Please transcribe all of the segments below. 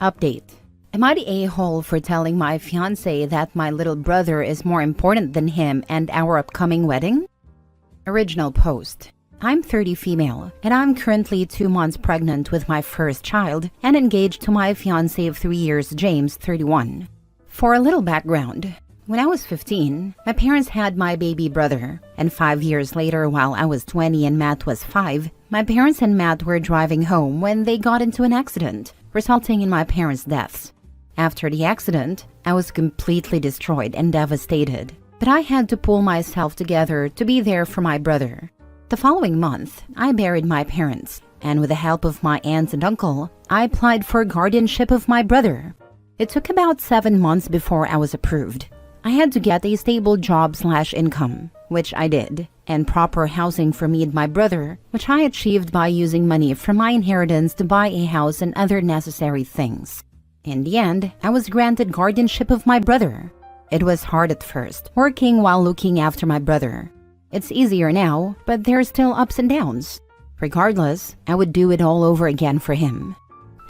Update. Am I the a-hole for telling my fiance that my little brother is more important than him and our upcoming wedding? Original post. I'm 30 female, and I'm currently 2 months pregnant with my first child and engaged to my fiance of 3 years, James, 31. For a little background, when I was 15, my parents had my baby brother, and 5 years later, while I was 20 and Matt was 5, my parents and Matt were driving home when they got into an accident, resulting in my parents' deaths. After the accident, I was completely destroyed and devastated, but I had to pull myself together to be there for my brother. The following month, I buried my parents, and with the help of my aunt and uncle, I applied for guardianship of my brother. It took about 7 months before I was approved. I had to get a stable job/income, which I did, and proper housing for me and my brother, which I achieved by using money from my inheritance to buy a house and other necessary things. In the end, I was granted guardianship of my brother. It was hard at first, working while looking after my brother. It's easier now, but there's still ups and downs. Regardless, I would do it all over again for him.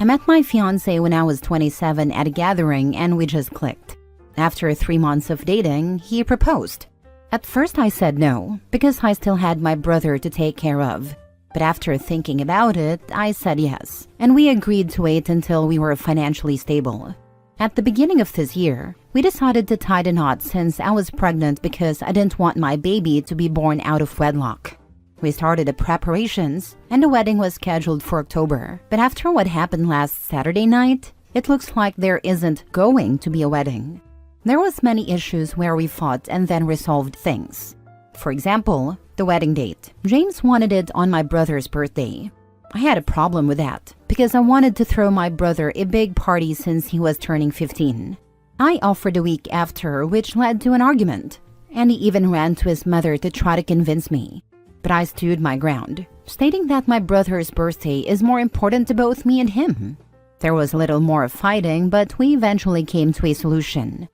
I met my fiancé when I was 27 at a gathering and we just clicked. After 3 months of dating, he proposed. At first I said no, because I still had my brother to take care of. But after thinking about it, I said yes, and we agreed to wait until we were financially stable. At the beginning of this year, we decided to tie the knot since I was pregnant because I didn't want my baby to be born out of wedlock. We started the preparations, and the wedding was scheduled for October. But after what happened last Saturday night, it looks like there isn't going to be a wedding. There was many issues where we fought and then resolved things. For example, the wedding date. James wanted it on my brother's birthday. I had a problem with that because I wanted to throw my brother a big party since he was turning 15. I offered a week after, which led to an argument, and he even ran to his mother to try to convince me. But I stood my ground, stating that my brother's birthday is more important to both me and him. There was a little more fighting, but we eventually came to a solution.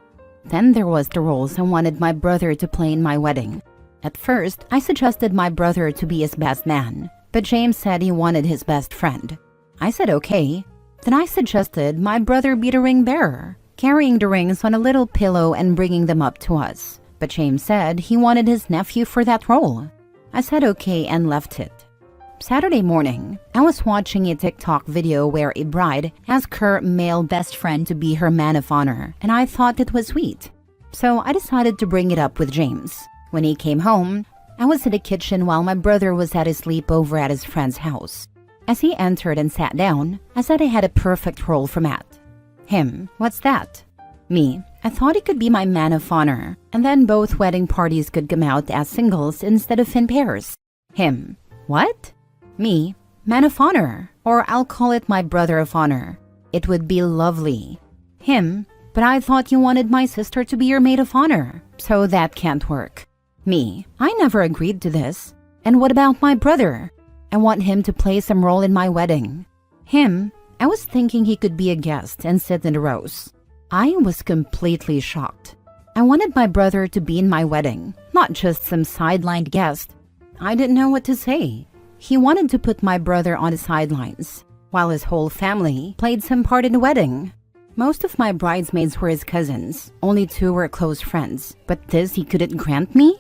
Then there was the roles I wanted my brother to play in my wedding. At first, I suggested my brother to be his best man, but James said he wanted his best friend. I said okay. Then I suggested my brother be the ring bearer, carrying the rings on a little pillow and bringing them up to us. But James said he wanted his nephew for that role. I said okay and left it. Saturday morning, I was watching a TikTok video where a bride asked her male best friend to be her man of honor, and I thought it was sweet. So I decided to bring it up with James. When he came home, I was in the kitchen while my brother was at his sleepover at his friend's house. As he entered and sat down, I said I had a perfect role for Matt. Him, what's that? Me, I thought he could be my man of honor, and then both wedding parties could come out as singles instead of in pairs. Him, what? Me, man of honor, or I'll call it my brother of honor. It would be lovely. Him, but I thought you wanted my sister to be your maid of honor, so that can't work. Me, I never agreed to this. And what about my brother? I want him to play some role in my wedding. Him, I was thinking he could be a guest and sit in the rows. I was completely shocked. I wanted my brother to be in my wedding, not just some sidelined guest. I didn't know what to say. He wanted to put my brother on the sidelines, while his whole family played some part in the wedding. Most of my bridesmaids were his cousins, only 2 were close friends, but this he couldn't grant me?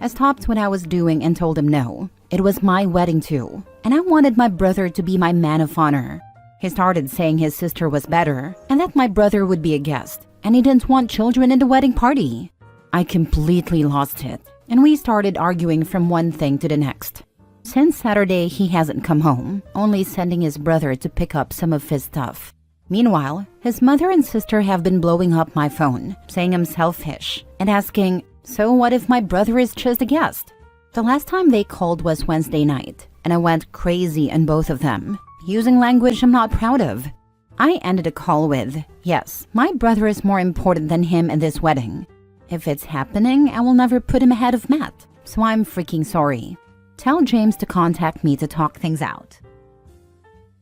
I stopped what I was doing and told him no. It was my wedding too, and I wanted my brother to be my man of honor. He started saying his sister was better, and that my brother would be a guest, and he didn't want children in the wedding party. I completely lost it, and we started arguing from one thing to the next. Since Saturday, he hasn't come home, only sending his brother to pick up some of his stuff. Meanwhile, his mother and sister have been blowing up my phone, saying I'm selfish, and asking, so what if my brother is just a guest? The last time they called was Wednesday night, and I went crazy on both of them, using language I'm not proud of. I ended the call with, yes, my brother is more important than him in this wedding. If it's happening, I will never put him ahead of Matt, so I'm freaking sorry. Tell James to contact me to talk things out.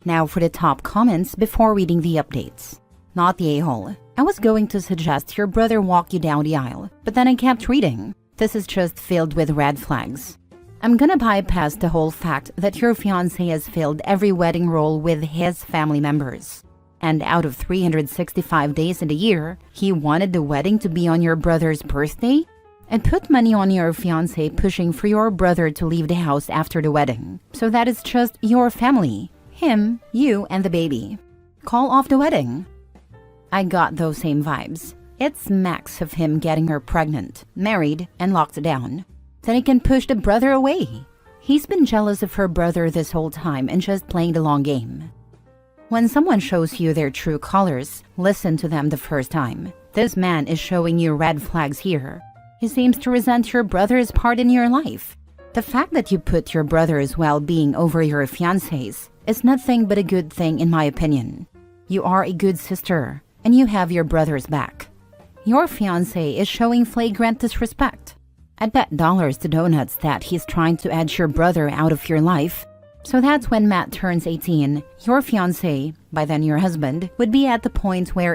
Now for the top comments before reading the updates. Not the a-hole. I was going to suggest your brother walk you down the aisle, but then I kept reading. This is just filled with red flags. I'm gonna bypass the whole fact that your fiancé has filled every wedding role with his family members. And out of 365 days in a year, he wanted the wedding to be on your brother's birthday? And put money on your fiancé pushing for your brother to leave the house after the wedding. So that it's just your family. Him, you, and the baby. Call off the wedding. I got those same vibes. It's max of him getting her pregnant, married, and locked down. Then he can push the brother away. He's been jealous of her brother this whole time and just playing the long game. When someone shows you their true colors, listen to them the first time. This man is showing you red flags here. He seems to resent your brother's part in your life. The fact that you put your brother's well-being over your fiancé's is nothing but a good thing in my opinion. You are a good sister, and you have your brother's back. Your fiancé is showing flagrant disrespect. I'd bet dollars to donuts that he's trying to edge your brother out of your life. So that's when Matt turns 18, your fiancé, by then your husband, would be at the point where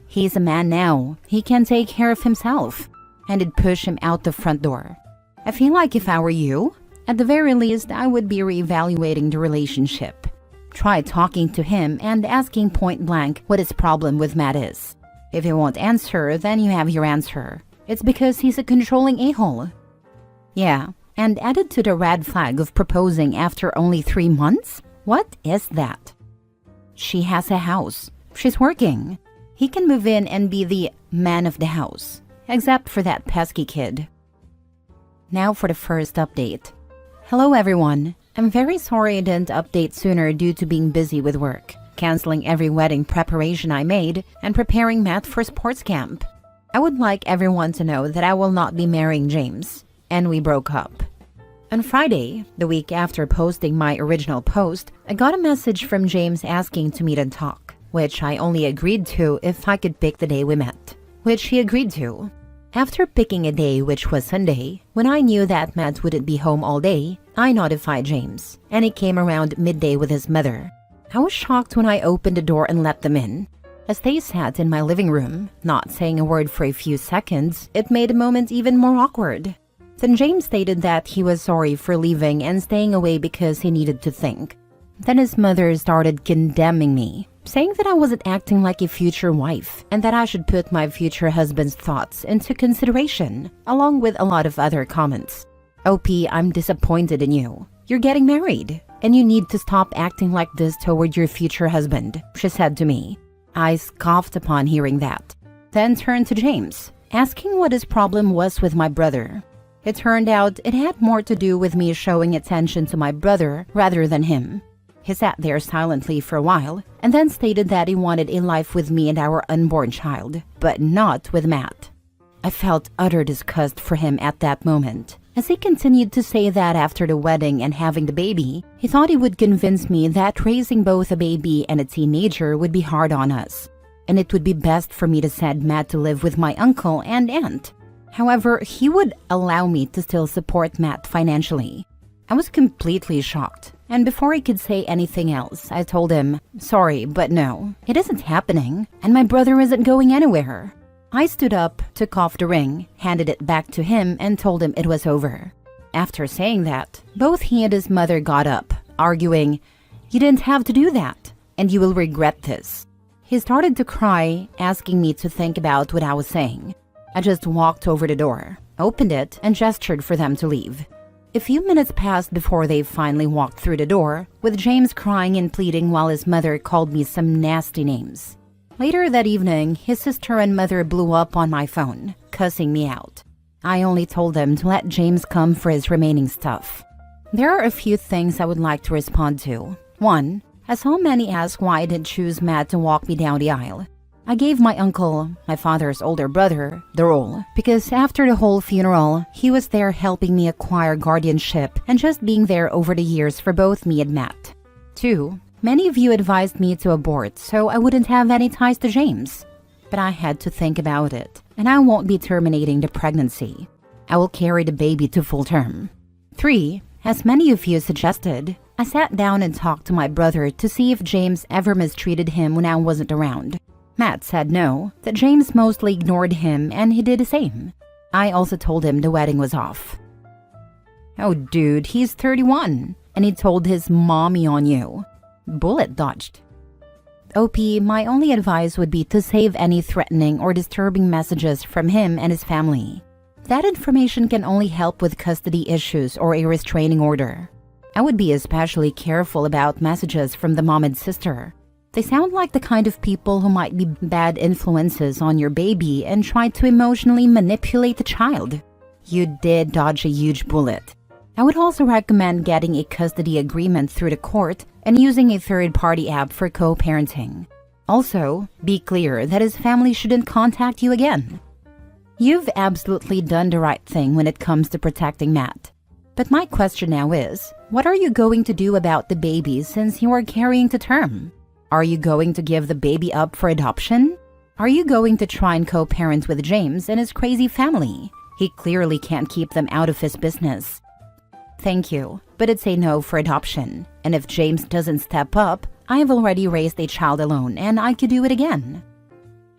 he's a man now, he can take care of himself, and it'd push him out the front door. I feel like if I were you, at the very least, I would be reevaluating the relationship. Try talking to him and asking point blank what his problem with Matt is. If he won't answer, then you have your answer. It's because he's a controlling a-hole. Yeah. And added to the red flag of proposing after only 3 months? What is that? She has a house. She's working. He can move in and be the man of the house. Except for that pesky kid. Now for the first update. Hello everyone. I'm very sorry I didn't update sooner due to being busy with work, canceling every wedding preparation I made, and preparing Matt for sports camp. I would like everyone to know that I will not be marrying James. And we broke up. On Friday, the week after posting my original post, I got a message from James asking to meet and talk, which I only agreed to if I could pick the day we met, which he agreed to. After picking a day, which was Sunday, when I knew that Matt wouldn't be home all day, I notified James, and he came around midday with his mother. I was shocked when I opened the door and let them in. As they sat in my living room, not saying a word for a few seconds, it made the moment even more awkward. Then James stated that he was sorry for leaving and staying away because he needed to think. Then his mother started condemning me, saying that I wasn't acting like a future wife and that I should put my future husband's thoughts into consideration, along with a lot of other comments. OP, I'm disappointed in you. You're getting married, and you need to stop acting like this toward your future husband, she said to me. I scoffed upon hearing that, then turned to James, asking what his problem was with my brother. It turned out it had more to do with me showing attention to my brother rather than him. He sat there silently for a while and then stated that he wanted a life with me and our unborn child, but not with Matt. I felt utter disgust for him at that moment, as he continued to say that after the wedding and having the baby, he thought he would convince me that raising both a baby and a teenager would be hard on us, and it would be best for me to send Matt to live with my uncle and aunt. However, he would allow me to still support Matt financially. I was completely shocked, and before he could say anything else, I told him, sorry, but no, it isn't happening, and my brother isn't going anywhere. I stood up, took off the ring, handed it back to him, and told him it was over. After saying that, both he and his mother got up, arguing, you didn't have to do that, and you will regret this. He started to cry, asking me to think about what I was saying. I just walked over the door, opened it, and gestured for them to leave. A few minutes passed before they finally walked through the door, with James crying and pleading while his mother called me some nasty names. Later that evening, his sister and mother blew up on my phone, cussing me out. I only told them to let James come for his remaining stuff. There are a few things I would like to respond to. 1. I saw many ask why I didn't choose Matt to walk me down the aisle. I gave my uncle, my father's older brother, the role because after the whole funeral, he was there helping me acquire guardianship and just being there over the years for both me and Matt. 2. Many of you advised me to abort so I wouldn't have any ties to James. But I had to think about it, and I won't be terminating the pregnancy. I will carry the baby to full term. 3. As many of you suggested, I sat down and talked to my brother to see if James ever mistreated him when I wasn't around. Matt said no, that James mostly ignored him and he did the same. I also told him the wedding was off. Oh dude, he's 31, and he told his mommy on you. Bullet dodged. OP, my only advice would be to save any threatening or disturbing messages from him and his family. That information can only help with custody issues or a restraining order. I would be especially careful about messages from the mom and sister. They sound like the kind of people who might be bad influences on your baby and try to emotionally manipulate the child. You did dodge a huge bullet. I would also recommend getting a custody agreement through the court and using a third-party app for co-parenting. Also, be clear that his family shouldn't contact you again. You've absolutely done the right thing when it comes to protecting Matt. But my question now is, what are you going to do about the baby since you are carrying to term? Are you going to give the baby up for adoption? Are you going to try and co-parent with James and his crazy family? He clearly can't keep them out of his business. Thank you, but it's a no for adoption. And if James doesn't step up, I have already raised a child alone and I could do it again.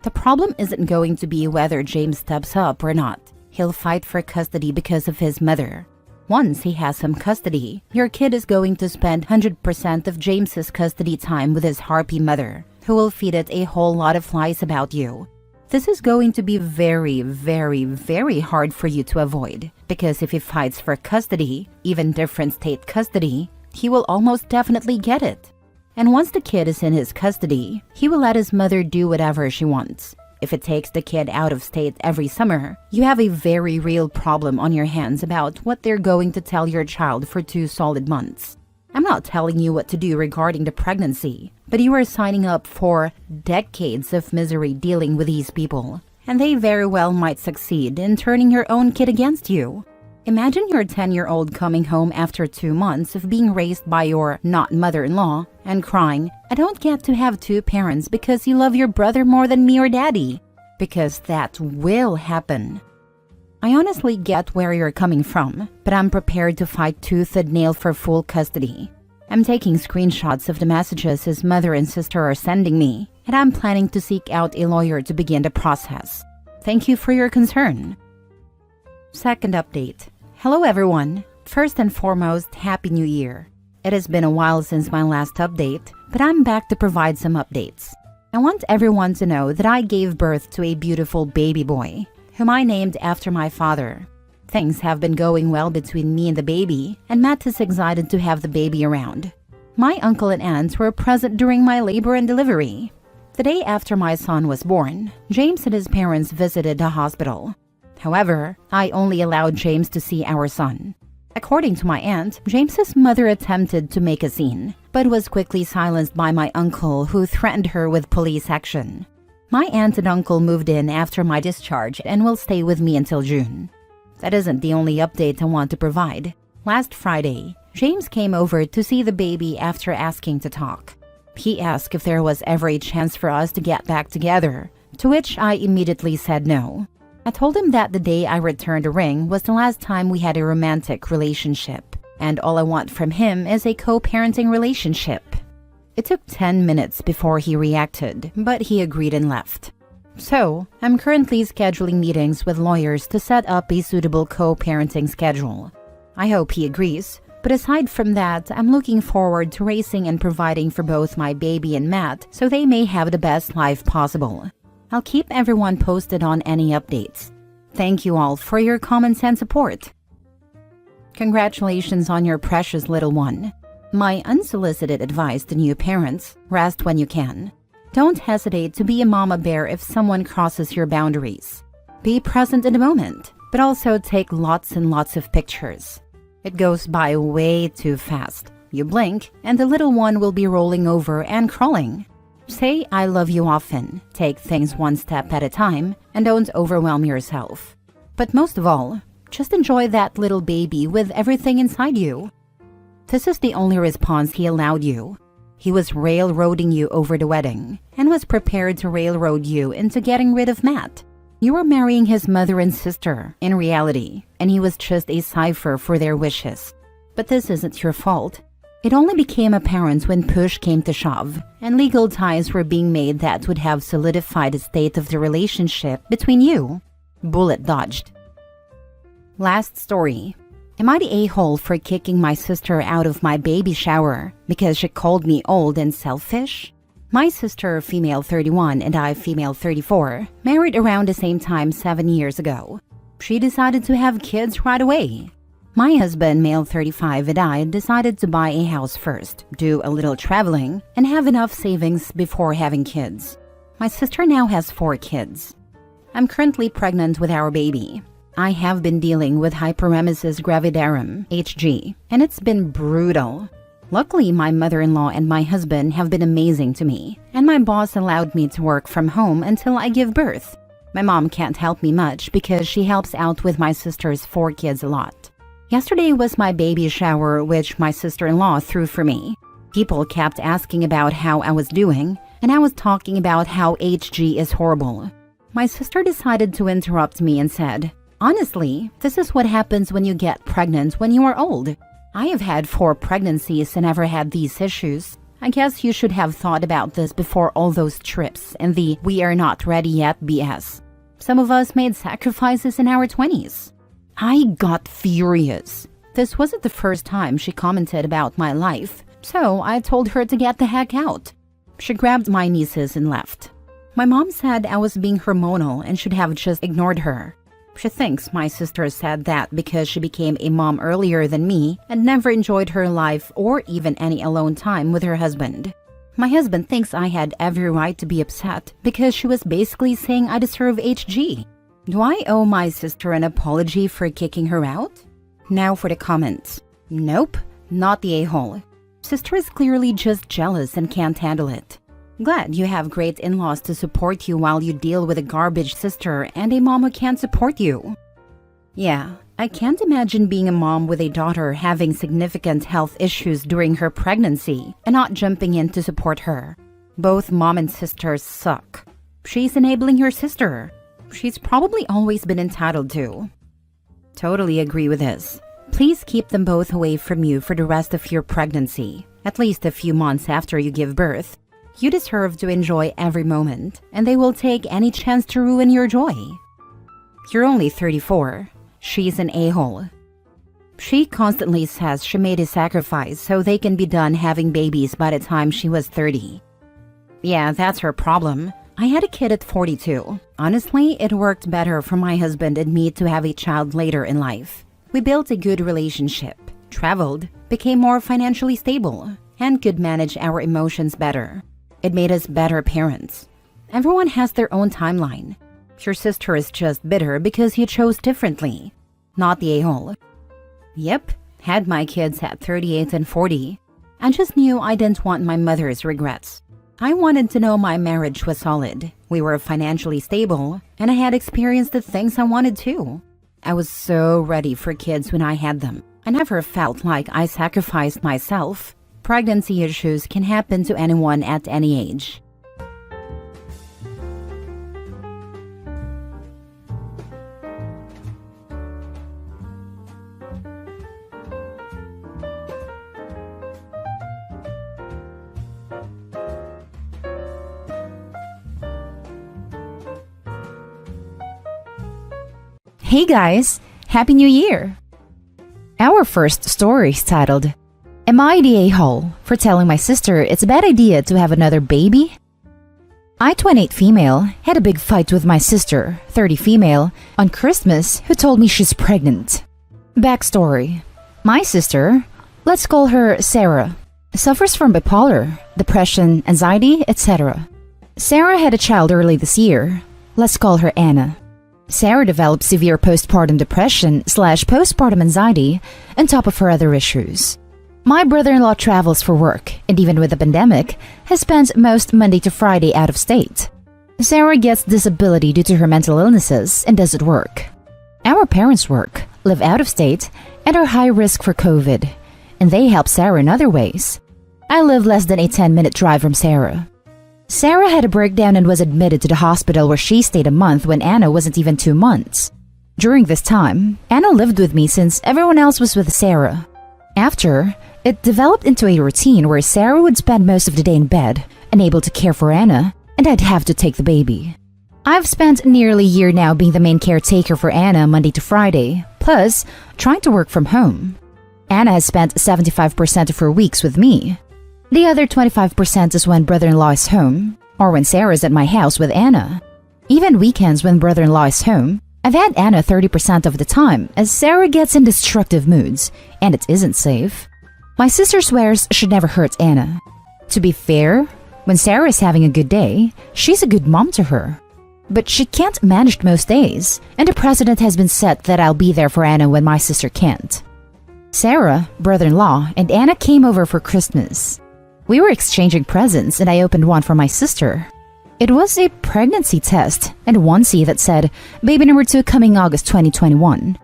The problem isn't going to be whether James steps up or not. He'll fight for custody because of his mother. Once he has some custody, your kid is going to spend 100% of James's custody time with his harpy mother, who will feed it a whole lot of lies about you. This is going to be very, very, very hard for you to avoid, because if he fights for custody, even different state custody, he will almost definitely get it. And once the kid is in his custody, he will let his mother do whatever she wants. If it takes the kid out of state every summer, you have a very real problem on your hands about what they're going to tell your child for 2 solid months. I'm not telling you what to do regarding the pregnancy, but you are signing up for decades of misery dealing with these people, and they very well might succeed in turning your own kid against you. Imagine your 10-year-old coming home after 2 months of being raised by your not mother-in-law and crying, "I don't get to have 2 parents because you love your brother more than me or daddy." Because that will happen. I honestly get where you're coming from, but I'm prepared to fight tooth and nail for full custody. I'm taking screenshots of the messages his mother and sister are sending me, and I'm planning to seek out a lawyer to begin the process. Thank you for your concern. Second update. Hello everyone. First and foremost, Happy New Year. It has been a while since my last update, but I'm back to provide some updates. I want everyone to know that I gave birth to a beautiful baby boy, whom I named after my father. Things have been going well between me and the baby, and Matt is excited to have the baby around. My uncle and aunt were present during my labor and delivery. The day after my son was born, James and his parents visited the hospital. However, I only allowed James to see our son. According to my aunt, James's mother attempted to make a scene, but was quickly silenced by my uncle, who threatened her with police action. My aunt and uncle moved in after my discharge and will stay with me until June. That isn't the only update I want to provide. Last Friday, James came over to see the baby after asking to talk. He asked if there was ever a chance for us to get back together, to which I immediately said no. I told him that the day I returned a ring was the last time we had a romantic relationship, and all I want from him is a co-parenting relationship. It took 10 minutes before he reacted, but he agreed and left. So, I'm currently scheduling meetings with lawyers to set up a suitable co-parenting schedule. I hope he agrees, but aside from that, I'm looking forward to raising and providing for both my baby and Matt so they may have the best life possible. I'll keep everyone posted on any updates. Thank you all for your comments and support. Congratulations on your precious little one. My unsolicited advice to new parents: rest when you can. Don't hesitate to be a mama bear if someone crosses your boundaries. Be present in the moment, but also take lots and lots of pictures. It goes by way too fast. You blink, and the little one will be rolling over and crawling. Say "I love you" often, take things one step at a time, and don't overwhelm yourself. But most of all, just enjoy that little baby with everything inside you. This is the only response he allowed you. He was railroading you over the wedding, and was prepared to railroad you into getting rid of Matt. You were marrying his mother and sister, in reality, and he was just a cipher for their wishes. But this isn't your fault. It only became apparent when push came to shove, and legal ties were being made that would have solidified the state of the relationship between you. Bullet dodged. Last story. Am I the a-hole for kicking my sister out of my baby shower because she called me old and selfish? My sister, female 31, and I, female 34, married around the same time 7 years ago. She decided to have kids right away. My husband, male 35, and I decided to buy a house first, do a little traveling, and have enough savings before having kids. My sister now has 4 kids. I'm currently pregnant with our baby. I have been dealing with hyperemesis gravidarum, HG, and it's been brutal. Luckily, my mother-in-law and my husband have been amazing to me, and my boss allowed me to work from home until I give birth. My mom can't help me much because she helps out with my sister's 4 kids a lot. Yesterday was my baby shower, which my sister-in-law threw for me. People kept asking about how I was doing, and I was talking about how HG is horrible. My sister decided to interrupt me and said, "Honestly, this is what happens when you get pregnant when you are old. I have had 4 pregnancies and never had these issues. I guess you should have thought about this before all those trips and the 'we are not ready yet' BS. Some of us made sacrifices in our 20s. I got furious. This wasn't the first time she commented about my life, so I told her to get the heck out. She grabbed my nieces and left. My mom said I was being hormonal and should have just ignored her. She thinks my sister said that because she became a mom earlier than me and never enjoyed her life or even any alone time with her husband. My husband thinks I had every right to be upset because she was basically saying I deserve HG. Do I owe my sister an apology for kicking her out? Now for the comments. Nope, not the a-hole. Sister is clearly just jealous and can't handle it. Glad you have great in-laws to support you while you deal with a garbage sister and a mom who can't support you. Yeah, I can't imagine being a mom with a daughter having significant health issues during her pregnancy and not jumping in to support her. Both mom and sister suck. She's enabling her sister. She's probably always been entitled to. Totally agree with this. Please keep them both away from you for the rest of your pregnancy, at least a few months after you give birth. You deserve to enjoy every moment, and they will take any chance to ruin your joy. You're only 34. She's an a-hole. She constantly says she made a sacrifice so they can be done having babies by the time she was 30. Yeah, that's her problem. I had a kid at 42. Honestly, it worked better for my husband and me to have a child later in life. We built a good relationship, traveled, became more financially stable, and could manage our emotions better. It made us better parents. Everyone has their own timeline. Your sister is just bitter because you chose differently, not the a-hole. Yep, had my kids at 38 and 40. I just knew I didn't want my mother's regrets. I wanted to know my marriage was solid. We were financially stable, and I had experienced the things I wanted too. I was so ready for kids when I had them. I never felt like I sacrificed myself. Pregnancy issues can happen to anyone at any age. Hey guys, Happy New Year! Our first story is titled, "Am I the a-hole for telling my sister it's a bad idea to have another baby?" I, 28 female, had a big fight with my sister, 30 female, on Christmas who told me she's pregnant. Backstory. My sister, let's call her Sarah, suffers from bipolar, depression, anxiety, etc. Sarah had a child early this year. Let's call her Anna. Sarah developed severe postpartum depression/postpartum anxiety on top of her other issues. My brother-in-law travels for work, and even with the pandemic, has spent most Monday to Friday out of state. Sarah gets disability due to her mental illnesses and doesn't work. Our parents work, live out of state, and are high risk for COVID, and they help Sarah in other ways. I live less than a 10-minute drive from Sarah. Sarah had a breakdown and was admitted to the hospital where she stayed a month when Anna wasn't even 2 months. During this time, Anna lived with me since everyone else was with Sarah. After, it developed into a routine where Sarah would spend most of the day in bed, unable to care for Anna, and I'd have to take the baby. I've spent nearly a year now being the main caretaker for Anna Monday to Friday, plus trying to work from home. Anna has spent 75% of her weeks with me. The other 25% is when brother-in-law is home, or when Sarah's at my house with Anna. Even weekends when brother-in-law is home, I've had Anna 30% of the time, as Sarah gets in destructive moods, and it isn't safe. My sister swears she'd never hurt Anna. To be fair, when Sarah is having a good day, she's a good mom to her. But she can't manage most days, and a precedent has been set that I'll be there for Anna when my sister can't. Sarah, brother-in-law, and Anna came over for Christmas. We were exchanging presents, and I opened one for my sister. It was a pregnancy test and a onesie that said, "Baby number 2 coming August 2021.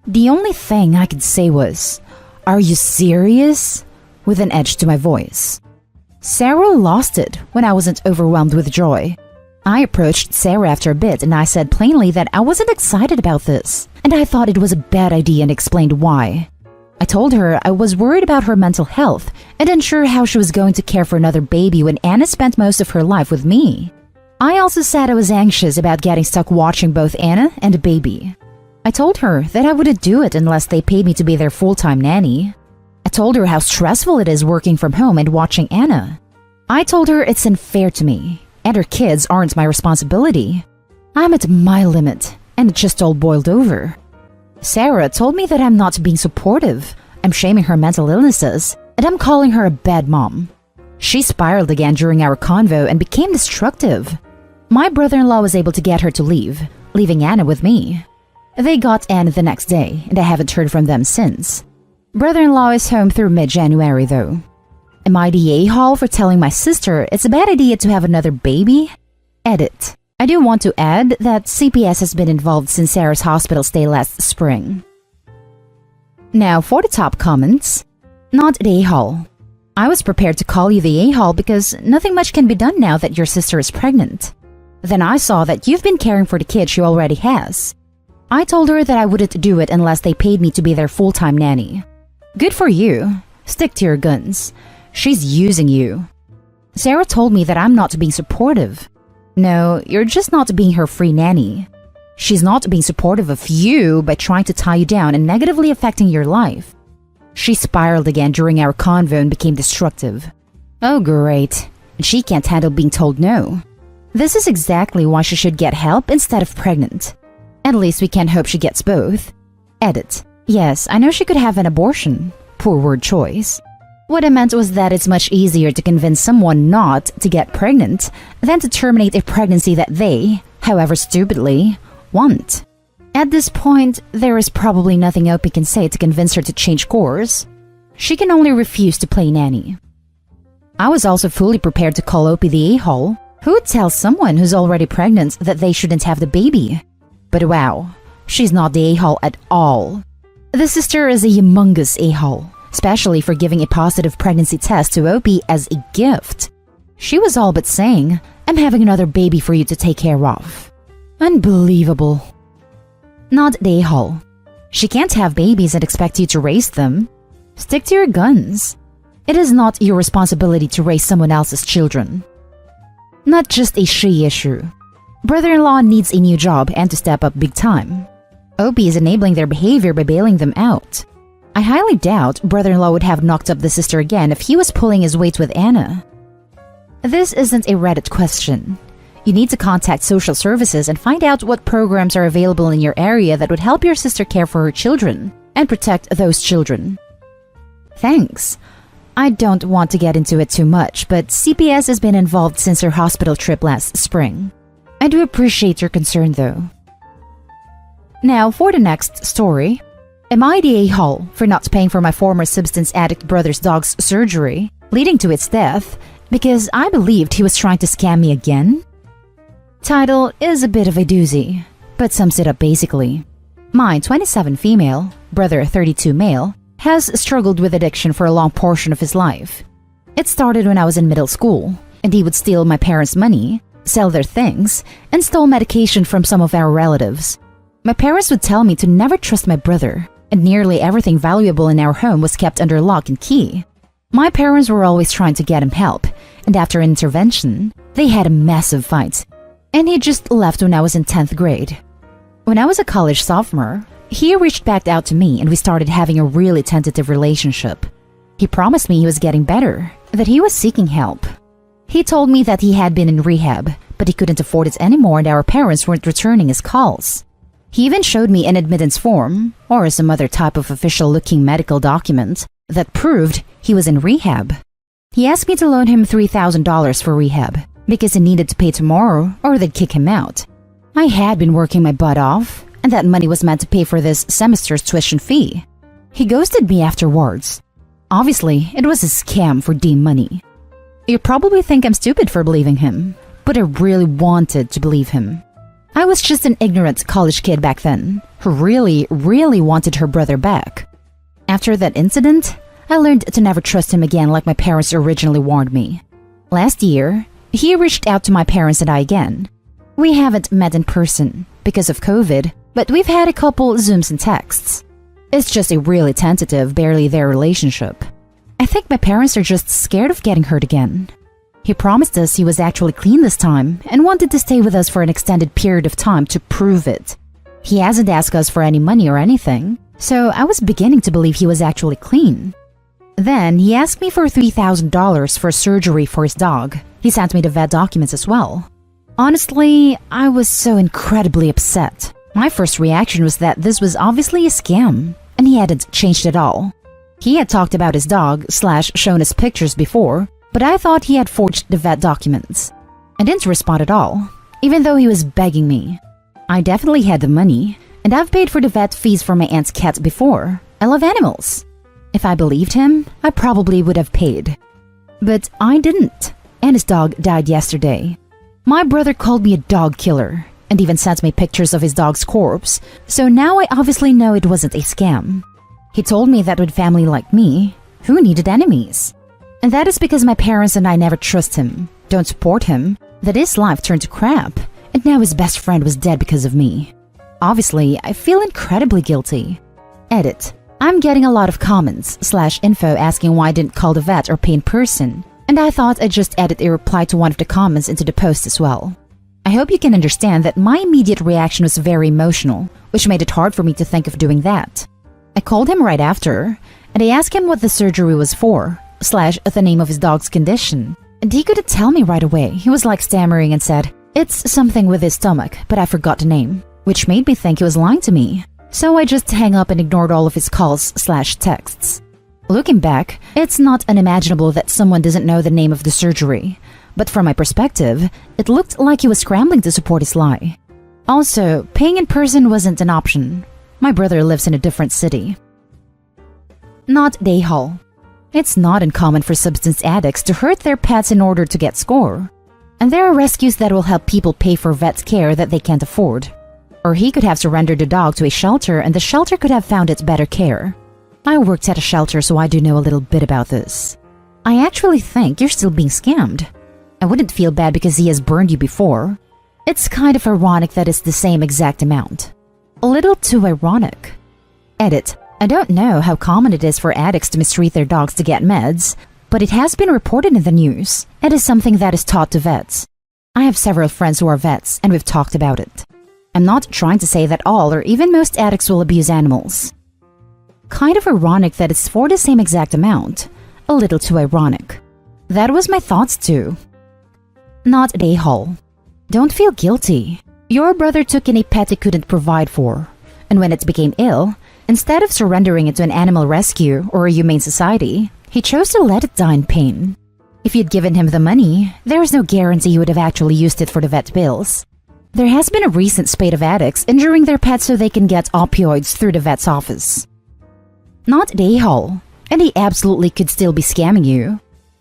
The only thing I could say was, "Are you serious?" with an edge to my voice. Sarah lost it when I wasn't overwhelmed with joy. I approached Sarah after a bit and I said plainly that I wasn't excited about this, and I thought it was a bad idea and explained why. I told her I was worried about her mental health and unsure how she was going to care for another baby when Anna spent most of her life with me. I also said I was anxious about getting stuck watching both Anna and a baby. I told her that I wouldn't do it unless they paid me to be their full-time nanny. I told her how stressful it is working from home and watching Anna. I told her it's unfair to me, and her kids aren't my responsibility. I'm at my limit, and it just all boiled over. Sarah told me that I'm not being supportive, I'm shaming her mental illnesses, and I'm calling her a bad mom. She spiraled again during our convo and became destructive. My brother-in-law was able to get her to leave, leaving Anna with me. They got Anna the next day, and I haven't heard from them since. Brother-in-law is home through mid-January, though. Am I the a-hole for telling my sister it's a bad idea to have another baby? Edit. I do want to add that CPS has been involved since Sarah's hospital stay last spring. Now for the top comments. Not the a-hole. I was prepared to call you the a-hole because nothing much can be done now that your sister is pregnant. Then I saw that you've been caring for the kid she already has. I told her that I wouldn't do it unless they paid me to be their full-time nanny. Good for you. Stick to your guns. She's using you. Sarah told me that I'm not being supportive. No, you're just not being her free nanny. She's not being supportive of you by trying to tie you down and negatively affecting your life. She spiraled again during our convo and became destructive. Oh great, she can't handle being told no. This is exactly why she should get help instead of pregnant. At least we can hope she gets both. Edit. Yes, I know she could have an abortion. Poor word choice. What I meant was that it's much easier to convince someone not to get pregnant than to terminate a pregnancy that they, however stupidly, want. At this point, there is probably nothing Opie can say to convince her to change course. She can only refuse to play nanny. I was also fully prepared to call Opie the a-hole, who would tell someone who's already pregnant that they shouldn't have the baby. But wow, she's not the a-hole at all. The sister is a humongous a-hole, especially for giving a positive pregnancy test to Opie as a gift. She was all but saying, "I'm having another baby for you to take care of." Unbelievable. Not the a-hole. She can't have babies and expect you to raise them. Stick to your guns. It is not your responsibility to raise someone else's children. Not just a she issue. Brother-in-law needs a new job and to step up big time. Opie is enabling their behavior by bailing them out. I highly doubt brother-in-law would have knocked up the sister again if he was pulling his weight with Anna. This isn't a Reddit question. You need to contact social services and find out what programs are available in your area that would help your sister care for her children and protect those children. Thanks. I don't want to get into it too much, but CPS has been involved since her hospital trip last spring. I do appreciate your concern though. Now for the next story. Am I the a-hole for not paying for my former substance addict brother's dog's surgery, leading to its death, because I believed he was trying to scam me again? Title is a bit of a doozy, but sums it up basically. My 27 female, brother 32 male, has struggled with addiction for a long portion of his life. It started when I was in middle school, and he would steal my parents' money, sell their things, and stole medication from some of our relatives. My parents would tell me to never trust my brother, and nearly everything valuable in our home was kept under lock and key. My parents were always trying to get him help, and after an intervention, they had a massive fight, and he just left when I was in 10th grade. When I was a college sophomore, he reached back out to me and we started having a really tentative relationship. He promised me he was getting better, that he was seeking help. He told me that he had been in rehab, but he couldn't afford it anymore and our parents weren't returning his calls. He even showed me an admittance form, or some other type of official-looking medical document, that proved he was in rehab. He asked me to loan him $3,000 for rehab, because he needed to pay tomorrow or they'd kick him out. I had been working my butt off, and that money was meant to pay for this semester's tuition fee. He ghosted me afterwards. Obviously, it was a scam for D money. You probably think I'm stupid for believing him, but I really wanted to believe him. I was just an ignorant college kid back then, who really wanted her brother back. After that incident, I learned to never trust him again like my parents originally warned me. Last year, he reached out to my parents and I again. We haven't met in person because of COVID, but we've had a couple Zooms and texts. It's just a really tentative, barely there relationship. I think my parents are just scared of getting hurt again. He promised us he was actually clean this time and wanted to stay with us for an extended period of time to prove it. He hasn't asked us for any money or anything, so I was beginning to believe he was actually clean. Then he asked me for $3,000 for surgery for his dog. He sent me the vet documents as well. Honestly, I was so incredibly upset. My first reaction was that this was obviously a scam, and he hadn't changed at all. He had talked about his dog / shown us pictures before, but I thought he had forged the vet documents. I didn't respond at all, even though he was begging me. I definitely had the money, and I've paid for the vet fees for my aunt's cat before. I love animals. If I believed him, I probably would have paid. But I didn't, and his dog died yesterday. My brother called me a dog killer, and even sent me pictures of his dog's corpse, so now I obviously know it wasn't a scam. He told me that with family like me, who needed enemies? And that is because my parents and I never trust him, don't support him, that his life turned to crap, and now his best friend was dead because of me. Obviously, I feel incredibly guilty. Edit. I'm getting a lot of comments / info asking why I didn't call the vet or pay in person, and I thought I'd just edit a reply to one of the comments into the post as well. I hope you can understand that my immediate reaction was very emotional, which made it hard for me to think of doing that. I called him right after, and I asked him what the surgery was for, / the name of his dog's condition, and he couldn't tell me right away. He was like stammering and said, "It's something with his stomach, but I forgot the name," which made me think he was lying to me. So I just hung up and ignored all of his calls / texts. Looking back, it's not unimaginable that someone doesn't know the name of the surgery, but from my perspective, it looked like he was scrambling to support his lie. Also, paying in person wasn't an option. My brother lives in a different city. Not day haul. It's not uncommon for substance addicts to hurt their pets in order to get score. And there are rescues that will help people pay for vet care that they can't afford. Or he could have surrendered the dog to a shelter and the shelter could have found it better care. I worked at a shelter, so I do know a little bit about this. I actually think you're still being scammed. I wouldn't feel bad because he has burned you before. It's kind of ironic that it's the same exact amount. A little too ironic. Edit. I don't know how common it is for addicts to mistreat their dogs to get meds, but it has been reported in the news. It is something that is taught to vets. I have several friends who are vets, and we've talked about it. I'm not trying to say that all or even most addicts will abuse animals. Kind of ironic that it's for the same exact amount. A little too ironic. That was my thoughts too. Not a haul. Don't feel guilty. Your brother took in a pet he couldn't provide for, and when it became ill, instead of surrendering it to an animal rescue or a humane society, he chose to let it die in pain. If you'd given him the money, there is no guarantee he would have actually used it for the vet bills. There has been a recent spate of addicts injuring their pets so they can get opioids through the vet's office. Not a haul, and he absolutely could still be scamming you.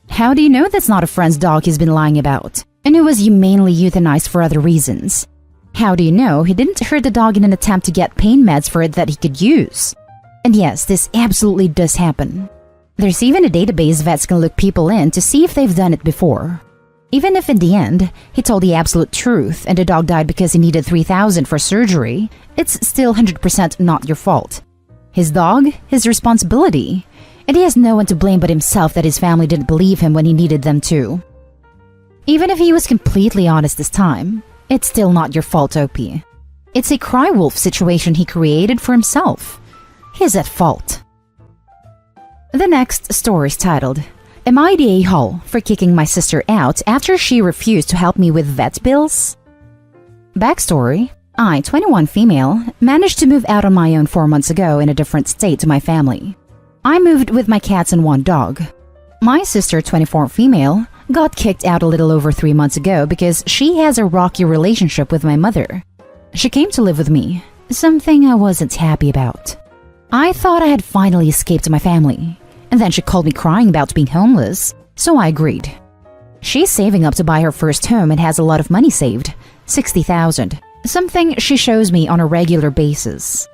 How do you know that's not a friend's dog he's been lying about, and who was humanely euthanized for other reasons? How do you know he didn't hurt the dog in an attempt to get pain meds for it that he could use? And yes, this absolutely does happen. There's even a database vets can look people in to see if they've done it before. Even if in the end, he told the absolute truth and the dog died because he needed $3,000 for surgery, it's still 100% not your fault. His dog, his responsibility, and he has no one to blame but himself that his family didn't believe him when he needed them to. Even if he was completely honest this time, it's still not your fault, OP. It's a cry wolf situation he created for himself. He's at fault. The next story is titled, Am I the a-hole for kicking my sister out after she refused to help me with vet bills? Backstory: I, 21 female, managed to move out on my own 4 months ago in a different state to my family. I moved with my cats and one dog. My sister, 24 female, got kicked out a little over 3 months ago because she has a rocky relationship with my mother. She came to live with me, something I wasn't happy about. I thought I had finally escaped my family, and then she called me crying about being homeless, so I agreed. She's saving up to buy her first home and has a lot of money saved, $60,000, something she shows me on a regular basis.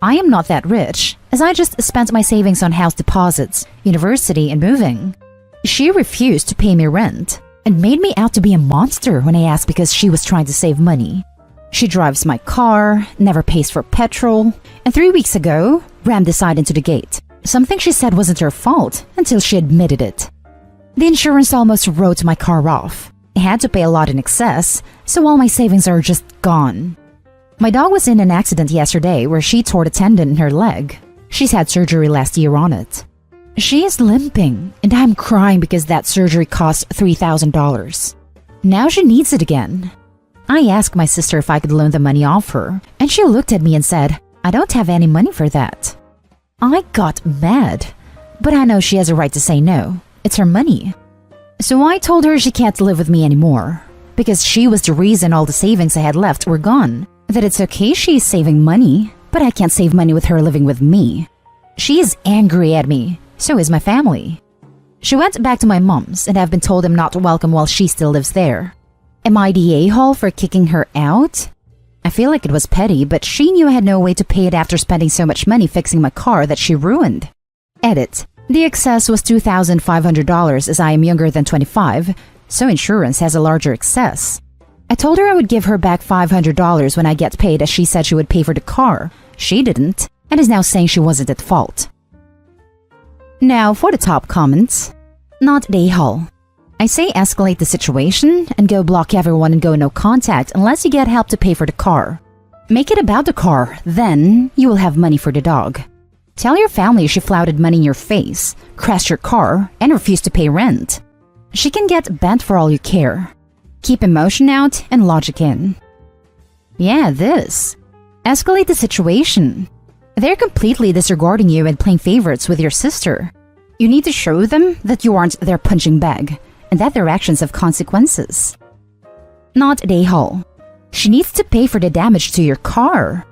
I am not that rich, as I just spent my savings on house deposits, university, and moving. She refused to pay me rent and made me out to be a monster when I asked because she was trying to save money. She drives my car, never pays for petrol, and 3 weeks ago, rammed the side into the gate. Something she said wasn't her fault until she admitted it. The insurance almost wrote my car off. I had to pay a lot in excess, so all my savings are just gone. My dog was in an accident yesterday where she tore the tendon in her leg. She's had surgery last year on it. She is limping, and I'm crying because that surgery cost $3,000. Now she needs it again. I asked my sister if I could loan the money off her, and she looked at me and said, I don't have any money for that. I got mad, but I know she has a right to say no. It's her money. So I told her she can't live with me anymore, because she was the reason all the savings I had left were gone. That it's okay she's saving money, but I can't save money with her living with me. She is angry at me, so is my family. She went back to my mom's, and I've been told I'm not welcome while she still lives there. Am I the a-hole for kicking her out? I feel like it was petty, but she knew I had no way to pay it after spending so much money fixing my car that she ruined. Edit. The excess was $2,500 as I am younger than 25, so insurance has a larger excess. I told her I would give her back $500 when I get paid as she said she would pay for the car. She didn't, and is now saying she wasn't at fault. Now for the top comments. Not the a-hole. I say escalate the situation and go block everyone and go no contact unless you get help to pay for the car. Make it about the car, then you will have money for the dog. Tell your family she flouted money in your face, crashed your car, and refused to pay rent. She can get bent for all you care. Keep emotion out and logic in. Yeah, this. Escalate the situation. They're completely disregarding you and playing favorites with your sister. You need to show them that you aren't their punching bag, and that their actions have consequences. Not the a-hole. She needs to pay for the damage to your car.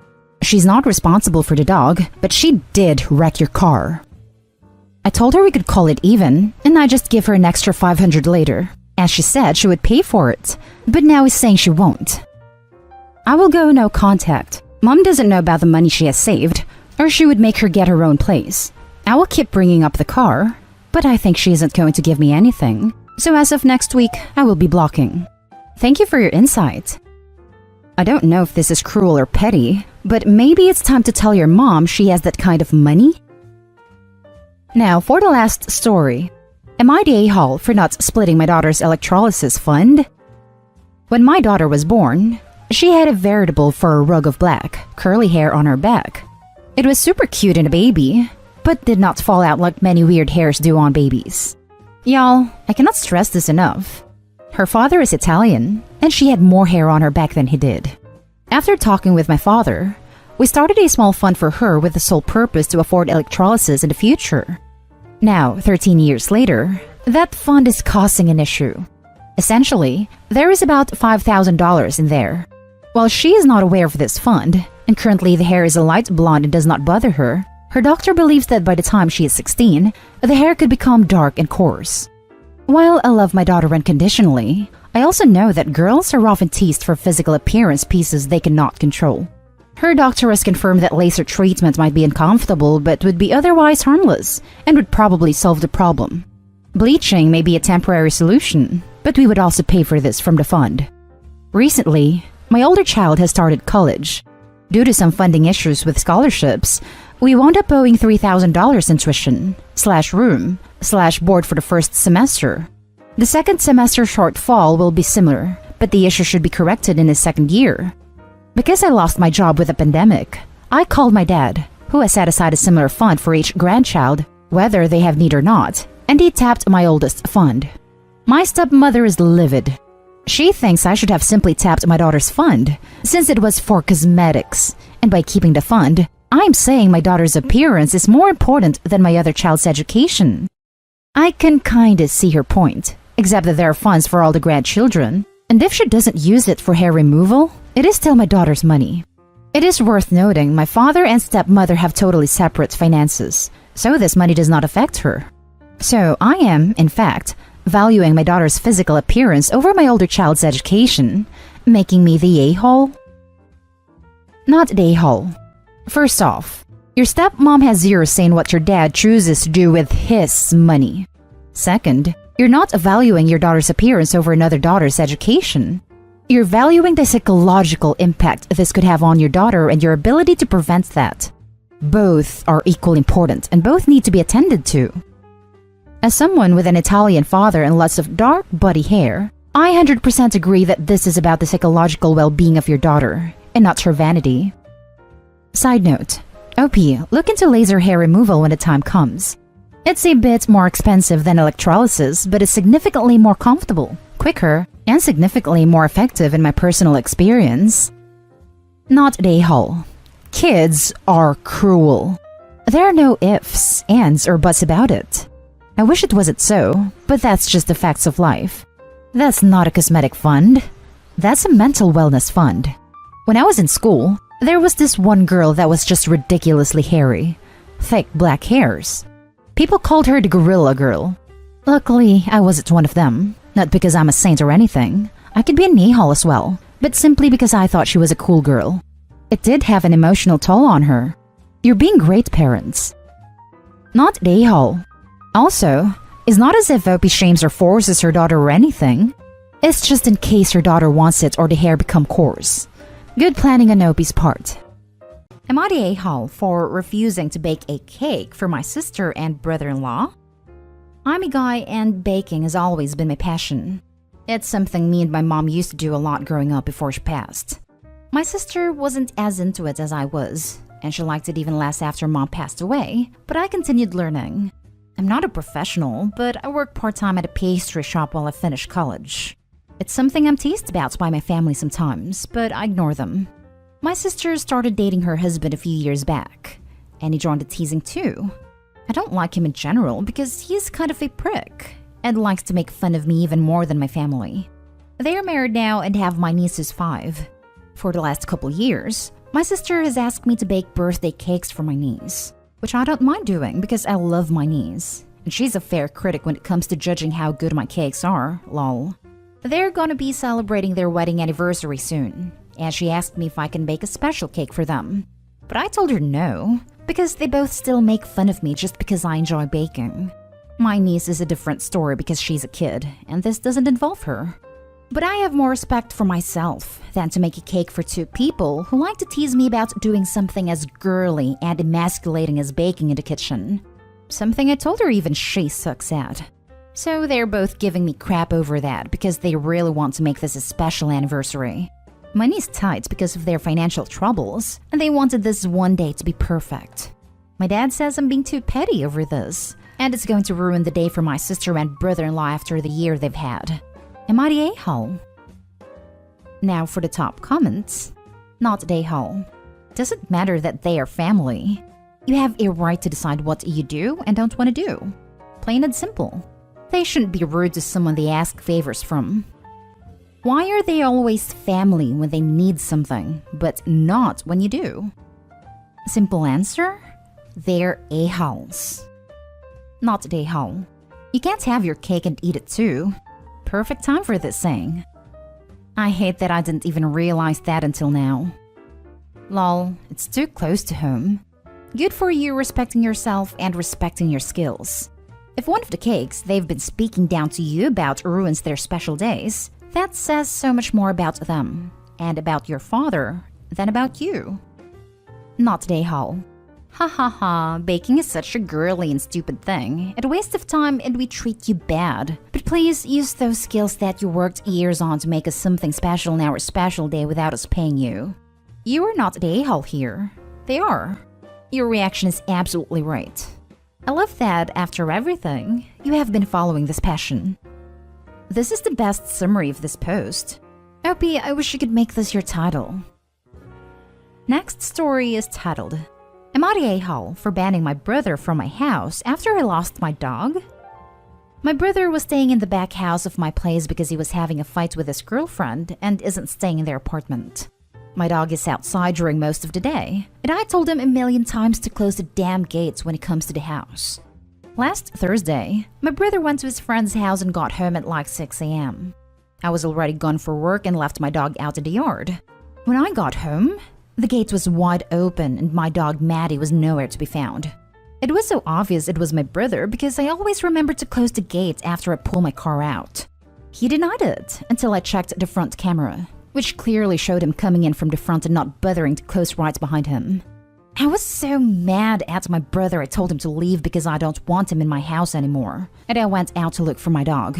She's not responsible for the dog, but she did wreck your car. I told her we could call it even, and I just give her an extra $500 later, as she said she would pay for it, but now is saying she won't. I will go no contact. Mom doesn't know about the money she has saved, or she would make her get her own place. I will keep bringing up the car, but I think she isn't going to give me anything. So as of next week, I will be blocking. Thank you for your insight. I don't know if this is cruel or petty, but maybe it's time to tell your mom she has that kind of money? Now for the last story. Am I the a-hole for not splitting my daughter's electrolysis fund? When my daughter was born, she had a veritable fur rug of black, curly hair on her back. It was super cute in a baby, but did not fall out like many weird hairs do on babies. Y'all, I cannot stress this enough. Her father is Italian, and she had more hair on her back than he did. After talking with my father, we started a small fund for her with the sole purpose to afford electrolysis in the future. Now, 13 years later, that fund is causing an issue. Essentially, there is about $5,000 in there. While she is not aware of this fund, and currently the hair is a light blonde and does not bother her, her doctor believes that by the time she is 16, the hair could become dark and coarse. While I love my daughter unconditionally, I also know that girls are often teased for physical appearance pieces they cannot control. Her doctor has confirmed that laser treatment might be uncomfortable but would be otherwise harmless and would probably solve the problem. Bleaching may be a temporary solution, but we would also pay for this from the fund. Recently, my older child has started college. Due to some funding issues with scholarships, we wound up owing $3,000 in tuition, /room, /board for the first semester. The second semester shortfall will be similar, but the issue should be corrected in his second year. Because I lost my job with the pandemic, I called my dad, who has set aside a similar fund for each grandchild, whether they have need or not, and he tapped my oldest fund. My stepmother is livid. She thinks I should have simply tapped my daughter's fund, since it was for cosmetics, and by keeping the fund, I'm saying my daughter's appearance is more important than my other child's education. I can kinda see her point, except that there are funds for all the grandchildren, and if she doesn't use it for hair removal, it is still my daughter's money. It is worth noting my father and stepmother have totally separate finances, so this money does not affect her. So I am, in fact, valuing my daughter's physical appearance over my older child's education, making me the a-hole? Not the a-hole. First off, your stepmom has zero say in what your dad chooses to do with his money. Second, you're not valuing your daughter's appearance over another daughter's education. You're valuing the psychological impact this could have on your daughter and your ability to prevent that. Both are equally important and both need to be attended to. As someone with an Italian father and lots of dark body hair, I 100% agree that this is about the psychological well-being of your daughter and not her vanity. Side note, OP, look into laser hair removal when the time comes. It's a bit more expensive than electrolysis, but is significantly more comfortable, quicker, and significantly more effective in my personal experience. Not the a-hole. Kids are cruel. There are no ifs, ands, or buts about it. I wish it wasn't so, but that's just the facts of life. That's not a cosmetic fund. That's a mental wellness fund. When I was in school, there was this one girl that was just ridiculously hairy. Thick black hairs. People called her the Gorilla Girl. Luckily, I wasn't one of them. Not because I'm a saint or anything. I could be an a-hole as well, but simply because I thought she was a cool girl. It did have an emotional toll on her. You're being great parents. Not the a-hole. Also, it's not as if Opie shames or forces her daughter or anything. It's just in case her daughter wants it or the hair become coarse. Good planning on Opie's part. Am I the a-hole for refusing to bake a cake for my sister and brother-in-law? I'm a guy and baking has always been my passion. It's something me and my mom used to do a lot growing up before she passed. My sister wasn't as into it as I was, and she liked it even less after mom passed away, but I continued learning. I'm not a professional, but I work part-time at a pastry shop while I finish college. It's something I'm teased about by my family sometimes, but I ignore them. My sister started dating her husband a few years back, and he joined the teasing too. I don't like him in general because he's kind of a prick, and likes to make fun of me even more than my family. They are married now and have my niece who's 5. For the last couple years, my sister has asked me to bake birthday cakes for my niece, which I don't mind doing because I love my niece, and she's a fair critic when it comes to judging how good my cakes are, lol. They're gonna be celebrating their wedding anniversary soon, and she asked me if I can bake a special cake for them. But I told her no, because they both still make fun of me just because I enjoy baking. My niece is a different story because she's a kid, and this doesn't involve her. But I have more respect for myself than to make a cake for 2 people who like to tease me about doing something as girly and emasculating as baking in the kitchen. Something I told her even she sucks at. So they're both giving me crap over that because they really want to make this a special anniversary. My niece tight because of their financial troubles, and they wanted this one day to be perfect. My dad says I'm being too petty over this, and it's going to ruin the day for my sister and brother-in-law after the year they've had. Am I the a-hole? Now for the top comments. Not the a-hole. Doesn't matter that they are family. You have a right to decide what you do and don't want to do. Plain and simple. They shouldn't be rude to someone they ask favors from. Why are they always family when they need something, but not when you do? Simple answer? They're a-holes. Not the a-hole. You can't have your cake and eat it too. Perfect time for this saying. I hate that I didn't even realize that until now. Lol, it's too close to home. Good for you respecting yourself and respecting your skills. If one of the cakes they've been speaking down to you about ruins their special days, that says so much more about them, and about your father, than about you. Not the a-hole. Ha ha ha, baking is such a girly and stupid thing, and a waste of time, and we treat you bad. But please use those skills that you worked years on to make us something special on our special day without us paying you. You are not the a-hole here. They are. Your reaction is absolutely right. I love that after everything, you have been following this passion. This is the best summary of this post. Opie, I wish you could make this your title. Next story is titled, Am I the a-hole for banning my brother from my house after I lost my dog? My brother was staying in the back house of my place because he was having a fight with his girlfriend and isn't staying in their apartment. My dog is outside during most of the day, and I told him a million times to close the damn gates when he comes to the house. Last Thursday, my brother went to his friend's house and got home at like 6 a.m. I was already gone for work and left my dog out in the yard. When I got home, the gate was wide open and my dog Maddie was nowhere to be found. It was so obvious it was my brother because I always remember to close the gate after I pull my car out. He denied it until I checked the front camera, which clearly showed him coming in from the front and not bothering to close right behind him. I was so mad at my brother I told him to leave because I don't want him in my house anymore, and I went out to look for my dog.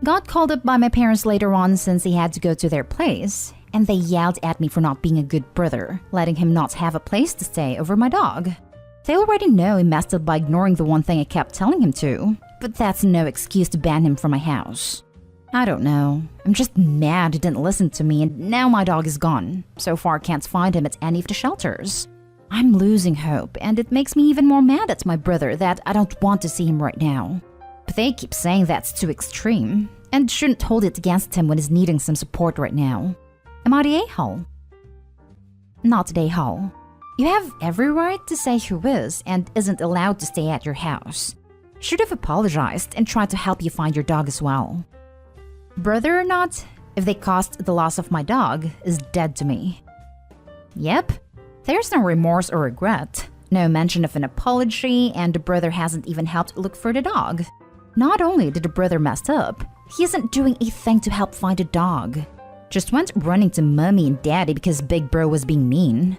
Got called up by my parents later on since he had to go to their place, and they yelled at me for not being a good brother, letting him not have a place to stay over my dog. They already know he messed up by ignoring the one thing I kept telling him to, but that's no excuse to ban him from my house. I don't know. I'm just mad he didn't listen to me and now my dog is gone. So far can't find him at any of the shelters. I'm losing hope and it makes me even more mad at my brother that I don't want to see him right now. But they keep saying that's too extreme and shouldn't hold it against him when he's needing some support right now. Am I the a-hole? Not the a-hole. You have every right to say who is and isn't allowed to stay at your house. Should have apologized and tried to help you find your dog as well. Brother or not, if they caused the loss of my dog, is dead to me. Yep, there's no remorse or regret, no mention of an apology, and the brother hasn't even helped look for the dog. Not only did the brother mess up, he isn't doing a thing to help find a dog. Just went running to mommy and daddy because big bro was being mean.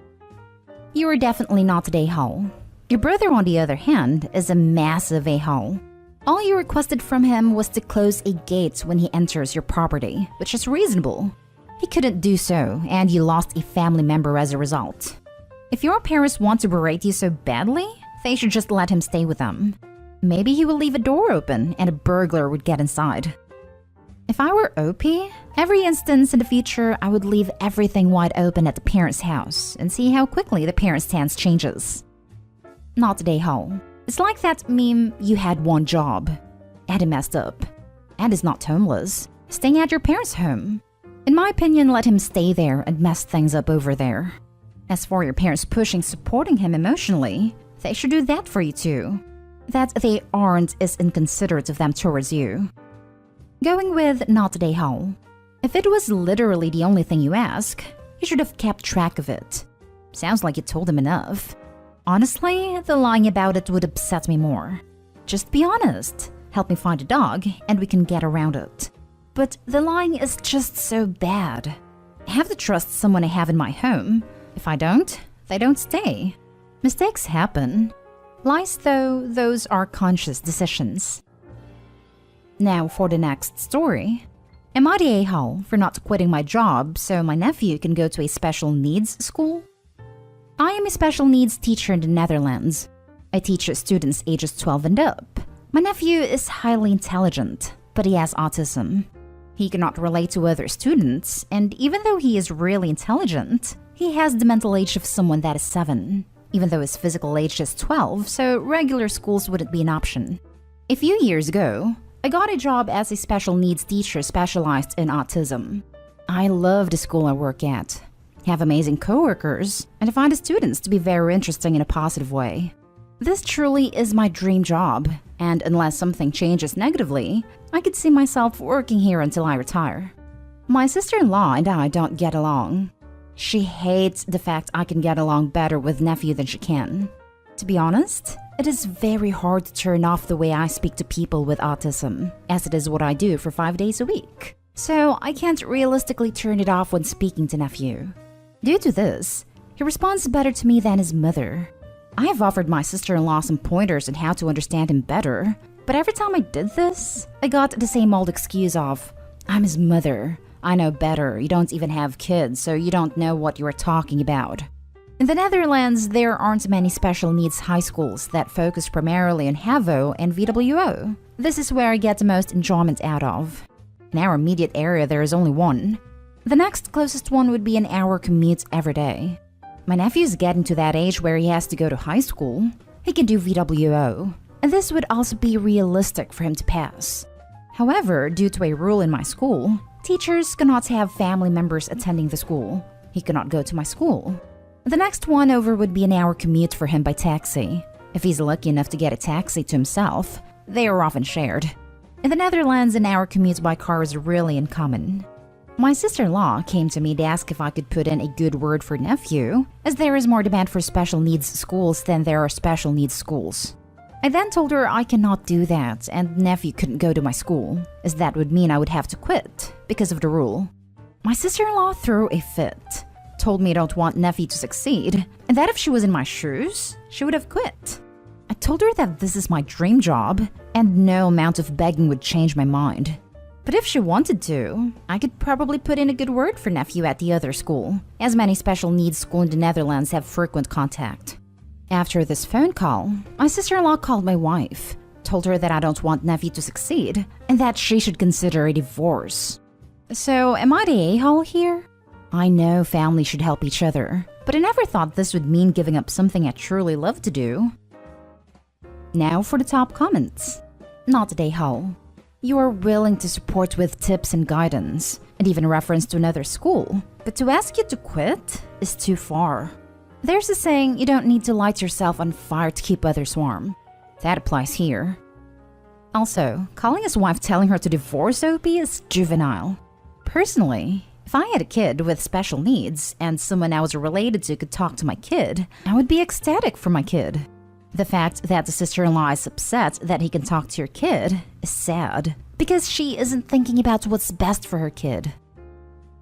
You are definitely not the a-hole. Your brother, on the other hand, is a massive a-hole. All you requested from him was to close a gate when he enters your property, which is reasonable. He couldn't do so, and you lost a family member as a result. If your parents want to berate you so badly, they should just let him stay with them. Maybe he will leave a door open and a burglar would get inside. If I were OP, every instance in the future I would leave everything wide open at the parents' house and see how quickly the parents' stance changes. Not the a-hole. It's like that meme, you had one job. Eddie messed up. Ed is not homeless, staying at your parents' home. In my opinion, let him stay there and mess things up over there. As for your parents supporting him emotionally, they should do that for you too. That they aren't is inconsiderate of them towards you. Going with not the a-hole. If it was literally the only thing you ask, you should have kept track of it. Sounds like you told him enough. Honestly, the lying about it would upset me more. Just be honest. Help me find a dog, and we can get around it. But the lying is just so bad. I have to trust someone I have in my home. If I don't, they don't stay. Mistakes happen. Lies, though, those are conscious decisions. Now for the next story. Am I the a-hole for not quitting my job so my nephew can go to a special needs school? I am a special needs teacher in the Netherlands. I teach students ages 12 and up. My nephew is highly intelligent, but he has autism. He cannot relate to other students, and even though he is really intelligent, he has the mental age of someone that is 7, even though his physical age is 12, so regular schools wouldn't be an option. A few years ago, I got a job as a special needs teacher specialized in autism. I love the school I work at. Have amazing coworkers, and I find the students to be very interesting in a positive way. This truly is my dream job, and unless something changes negatively, I could see myself working here until I retire. My sister-in-law and I don't get along. She hates the fact I can get along better with nephew than she can. To be honest, it is very hard to turn off the way I speak to people with autism, as it is what I do for 5 days a week. So I can't realistically turn it off when speaking to nephew. Due to this, he responds better to me than his mother. I have offered my sister-in-law some pointers on how to understand him better, but every time I did this, I got the same old excuse of, I'm his mother. I know better. You don't even have kids, so you don't know what you are talking about. In the Netherlands, there aren't many special needs high schools that focus primarily on HAVO and VWO. This is where I get the most enjoyment out of. In our immediate area, there is only one. The next closest one would be an hour commute every day. My nephew is getting to that age where he has to go to high school. He can do VWO, and this would also be realistic for him to pass. However, due to a rule in my school, teachers cannot have family members attending the school. He cannot go to my school. The next one over would be an hour commute for him by taxi. If he's lucky enough to get a taxi to himself, they are often shared. In the Netherlands, an hour commute by car is really uncommon. My sister-in-law came to me to ask if I could put in a good word for nephew, as there is more demand for special needs schools than there are special needs schools. I then told her I cannot do that and nephew couldn't go to my school, as that would mean I would have to quit because of the rule. My sister-in-law threw a fit, told me I don't want nephew to succeed, and that if she was in my shoes, she would have quit. I told her that this is my dream job, and no amount of begging would change my mind. But if she wanted to, I could probably put in a good word for nephew at the other school, as many special needs schools in the Netherlands have frequent contact. After this phone call, my sister-in-law called my wife, told her that I don't want nephew to succeed, and that she should consider a divorce. So, am I the a-hole here? I know family should help each other, but I never thought this would mean giving up something I truly love to do. Now for the top comments. Not the a-hole. You are willing to support with tips and guidance, and even reference to another school, but to ask you to quit is too far. There's a saying, you don't need to light yourself on fire to keep others warm. That applies here. Also, calling his wife telling her to divorce OP is juvenile. Personally, if I had a kid with special needs and someone I was related to could talk to my kid, I would be ecstatic for my kid. The fact that the sister-in-law is upset that he can talk to your kid is sad, because she isn't thinking about what's best for her kid.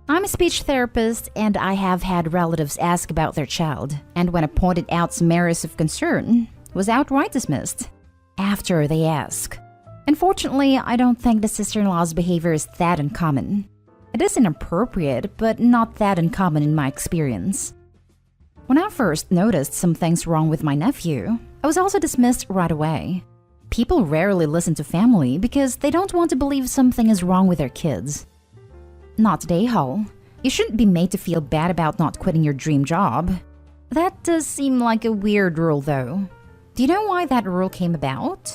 I'm a speech therapist and I have had relatives ask about their child, and when I pointed out some areas of concern, was outright dismissed after they ask. Unfortunately, I don't think the sister-in-law's behavior is that uncommon. It is inappropriate, but not that uncommon in my experience. When I first noticed some things wrong with my nephew, I was also dismissed right away. People rarely listen to family because they don't want to believe something is wrong with their kids. Not the a-hole. You shouldn't be made to feel bad about not quitting your dream job. That does seem like a weird rule though. Do you know why that rule came about?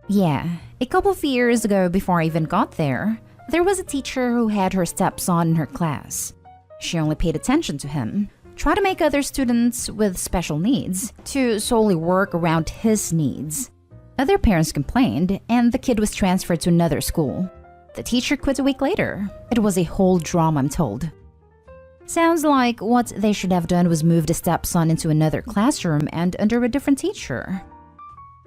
Yeah, a couple of years ago before I even got there, there was a teacher who had her stepson in her class. She only paid attention to him, tried to make other students with special needs to solely work around his needs. Other parents complained, and the kid was transferred to another school. The teacher quit a week later. It was a whole drama, I'm told. Sounds like what they should have done was move the stepson into another classroom and under a different teacher.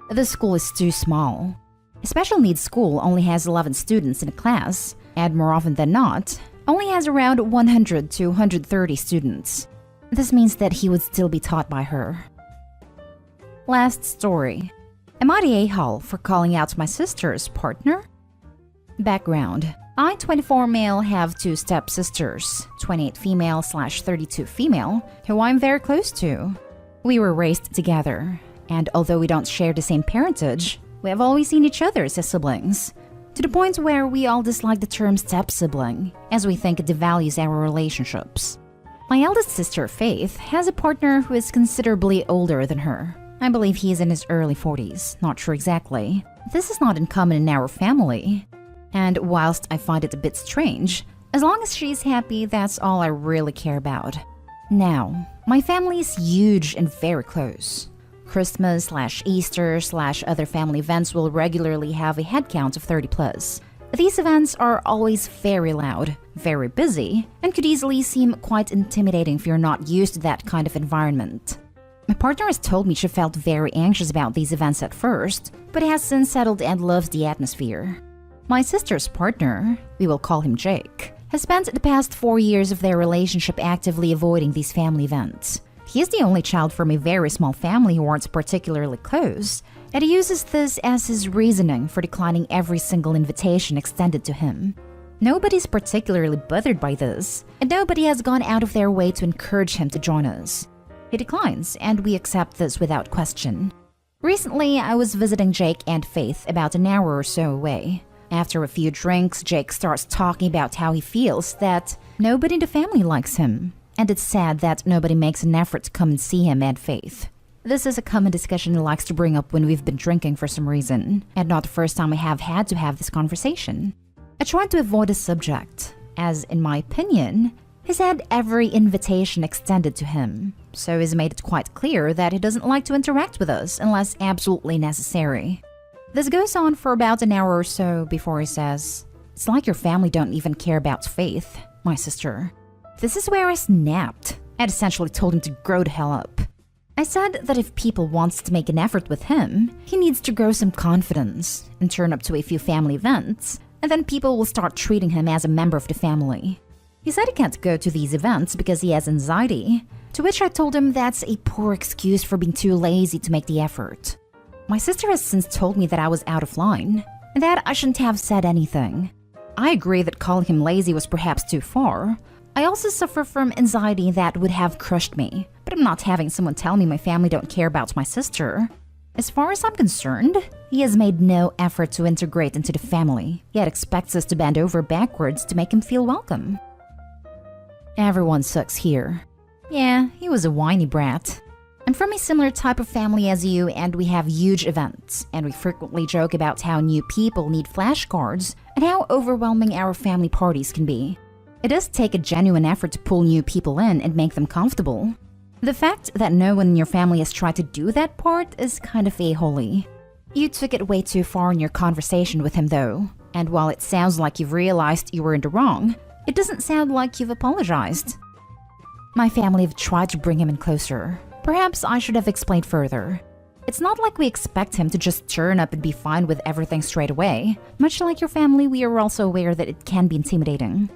The school is too small. A special needs school only has 11 students in a class, and more often than not, only has around 100 to 130 students. This means that he would still be taught by her. Last story. Am I the a-hole for calling out my sister's partner? Background. I, 24 male, have two stepsisters, 28 female/32 female, who I'm very close to. We were raised together, and although we don't share the same parentage, we have always seen each other as siblings, to the point where we all dislike the term step-sibling, as we think it devalues our relationships. My eldest sister, Faith, has a partner who is considerably older than her. I believe he is in his early 40s, not sure exactly. This is not uncommon in our family. And whilst I find it a bit strange, as long as she's happy, that's all I really care about. Now, my family is huge and very close. Christmas/Easter/other family events will regularly have a head count of 30 plus. These events are always very loud, very busy, and could easily seem quite intimidating if you're not used to that kind of environment. My partner has told me she felt very anxious about these events at first, but has since settled and loves the atmosphere. My sister's partner, we will call him Jake, has spent the past 4 years of their relationship actively avoiding these family events. He is the only child from a very small family who aren't particularly close, and he uses this as his reasoning for declining every single invitation extended to him. Nobody's particularly bothered by this, and nobody has gone out of their way to encourage him to join us. He declines, and we accept this without question. Recently, I was visiting Jake and Faith about an hour or so away. After a few drinks, Jake starts talking about how he feels that nobody in the family likes him, and it's sad that nobody makes an effort to come and see him and Faith. This is a common discussion he likes to bring up when we've been drinking for some reason, and not the first time I have had to have this conversation. I tried to avoid the subject, as in my opinion, he's had every invitation extended to him, so he's made it quite clear that he doesn't like to interact with us unless absolutely necessary. This goes on for about an hour or so before he says, "It's like your family don't even care about Faith, my sister." This is where I snapped and essentially told him to grow the hell up. I said that if people wants to make an effort with him, he needs to grow some confidence and turn up to a few family events, and then people will start treating him as a member of the family. He said he can't go to these events because he has anxiety, to which I told him that's a poor excuse for being too lazy to make the effort. My sister has since told me that I was out of line, and that I shouldn't have said anything. I agree that calling him lazy was perhaps too far. I also suffer from anxiety that would have crushed me, but I'm not having someone tell me my family don't care about my sister. As far as I'm concerned, he has made no effort to integrate into the family, yet expects us to bend over backwards to make him feel welcome. Everyone sucks here. Yeah, he was a whiny brat. I'm from a similar type of family as you, and we have huge events, and we frequently joke about how new people need flashcards and how overwhelming our family parties can be. It does take a genuine effort to pull new people in and make them comfortable. The fact that no one in your family has tried to do that part is kind of a-holy. You took it way too far in your conversation with him though, and while it sounds like you've realized you were in the wrong, it doesn't sound like you've apologized. My family have tried to bring him in closer. Perhaps I should have explained further. It's not like we expect him to just turn up and be fine with everything straight away. Much like your family, we are also aware that it can be intimidating.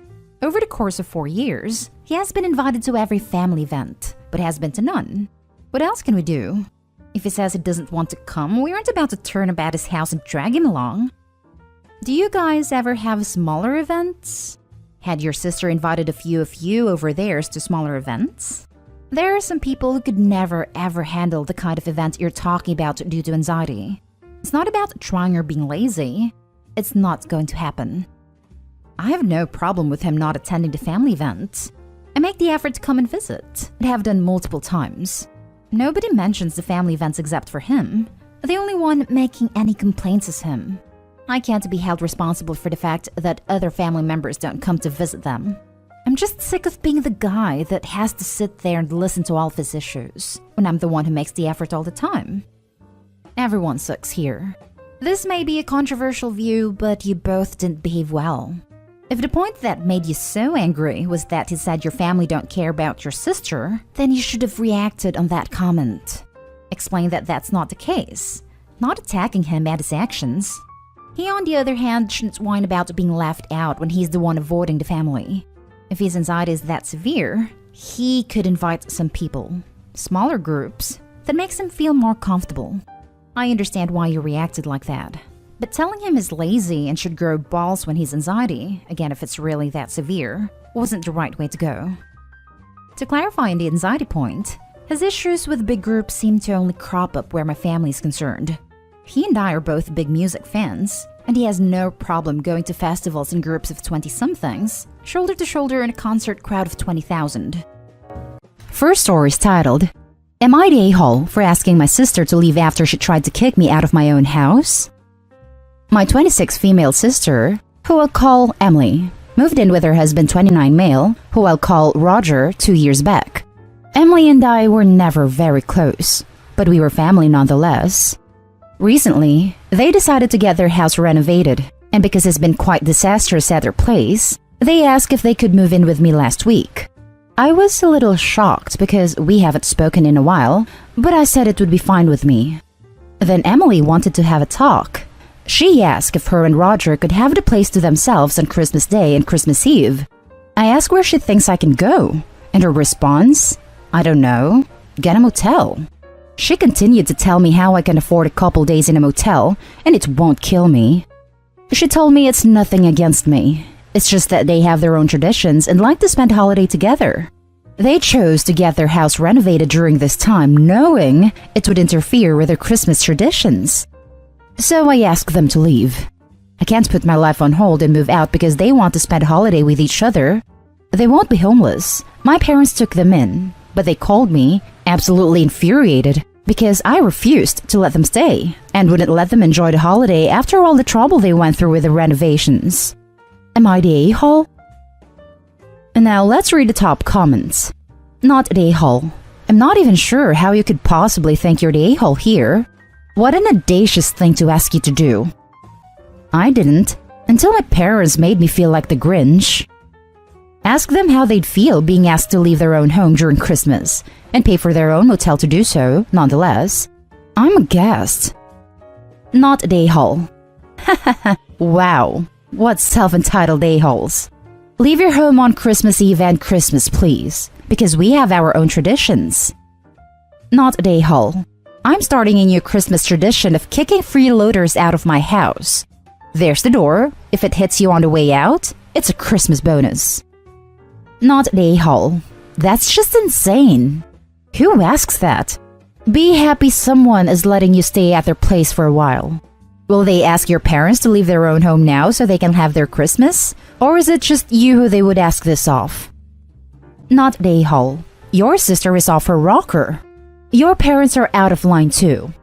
Over the course of 4 years, he has been invited to every family event, but has been to none. What else can we do? If he says he doesn't want to come, we aren't about to turn up at his house and drag him along. Do you guys ever have smaller events? Had your sister invited a few of you over theirs to smaller events? There are some people who could never ever handle the kind of event you're talking about due to anxiety. It's not about trying or being lazy. It's not going to happen. I have no problem with him not attending the family event. I make the effort to come and visit, and have done multiple times. Nobody mentions the family events except for him. The only one making any complaints is him. I can't be held responsible for the fact that other family members don't come to visit them. I'm just sick of being the guy that has to sit there and listen to all of his issues, when I'm the one who makes the effort all the time. Everyone sucks here. This may be a controversial view, but you both didn't behave well. If the point that made you so angry was that he said your family don't care about your sister, then you should have reacted on that comment. Explain that that's not the case, not attacking him and his actions. He, on the other hand, shouldn't whine about being left out when he's the one avoiding the family. If his anxiety is that severe, he could invite some people, smaller groups, that makes him feel more comfortable. I understand why you reacted like that. But telling him he's lazy and should grow balls when he's anxiety, again if it's really that severe, wasn't the right way to go. To clarify on the anxiety point, his issues with big groups seem to only crop up where my family is concerned. He and I are both big music fans, and he has no problem going to festivals in groups of 20-somethings, shoulder to shoulder in a concert crowd of 20,000. First story is titled, "Am I the a-hole for asking my sister to leave after she tried to kick me out of my own house?" My 26 female sister, who I'll call Emily, moved in with her husband 29 male, who I'll call Roger, 2 years back. Emily and I were never very close, but we were family nonetheless. Recently, they decided to get their house renovated, and because it's been quite disastrous at their place, they asked if they could move in with me last week. I was a little shocked because we haven't spoken in a while, but I said it would be fine with me. Then Emily wanted to have a talk. She asked if her and Roger could have the place to themselves on Christmas Day and Christmas Eve. I asked where she thinks I can go, and her response, "I don't know, get a motel." She continued to tell me how I can afford a couple days in a motel, and it won't kill me. She told me it's nothing against me. It's just that they have their own traditions and like to spend holiday together. They chose to get their house renovated during this time, knowing it would interfere with their Christmas traditions. So I asked them to leave. I can't put my life on hold and move out because they want to spend a holiday with each other. They won't be homeless. My parents took them in, but they called me, absolutely infuriated, because I refused to let them stay and wouldn't let them enjoy the holiday after all the trouble they went through with the renovations. Am I the a-hole? And now let's read the top comments. Not the a-hole. I'm not even sure how you could possibly think you're the a-hole here. What an audacious thing to ask you to do. I didn't, until my parents made me feel like the Grinch. Ask them how they'd feel being asked to leave their own home during Christmas and pay for their own motel to do so, nonetheless. I'm aghast. Not the a-hole. Wow, what self-entitled a-holes. Leave your home on Christmas Eve and Christmas, please, because we have our own traditions. Not the a-hole. I'm starting a new Christmas tradition of kicking freeloaders out of my house. There's the door. If it hits you on the way out, it's a Christmas bonus. Not the a-hole. That's just insane. Who asks that? Be happy someone is letting you stay at their place for a while. Will they ask your parents to leave their own home now so they can have their Christmas? Or is it just you who they would ask this of? Not the a-hole. Your sister is off her rocker. Your parents are out of line too.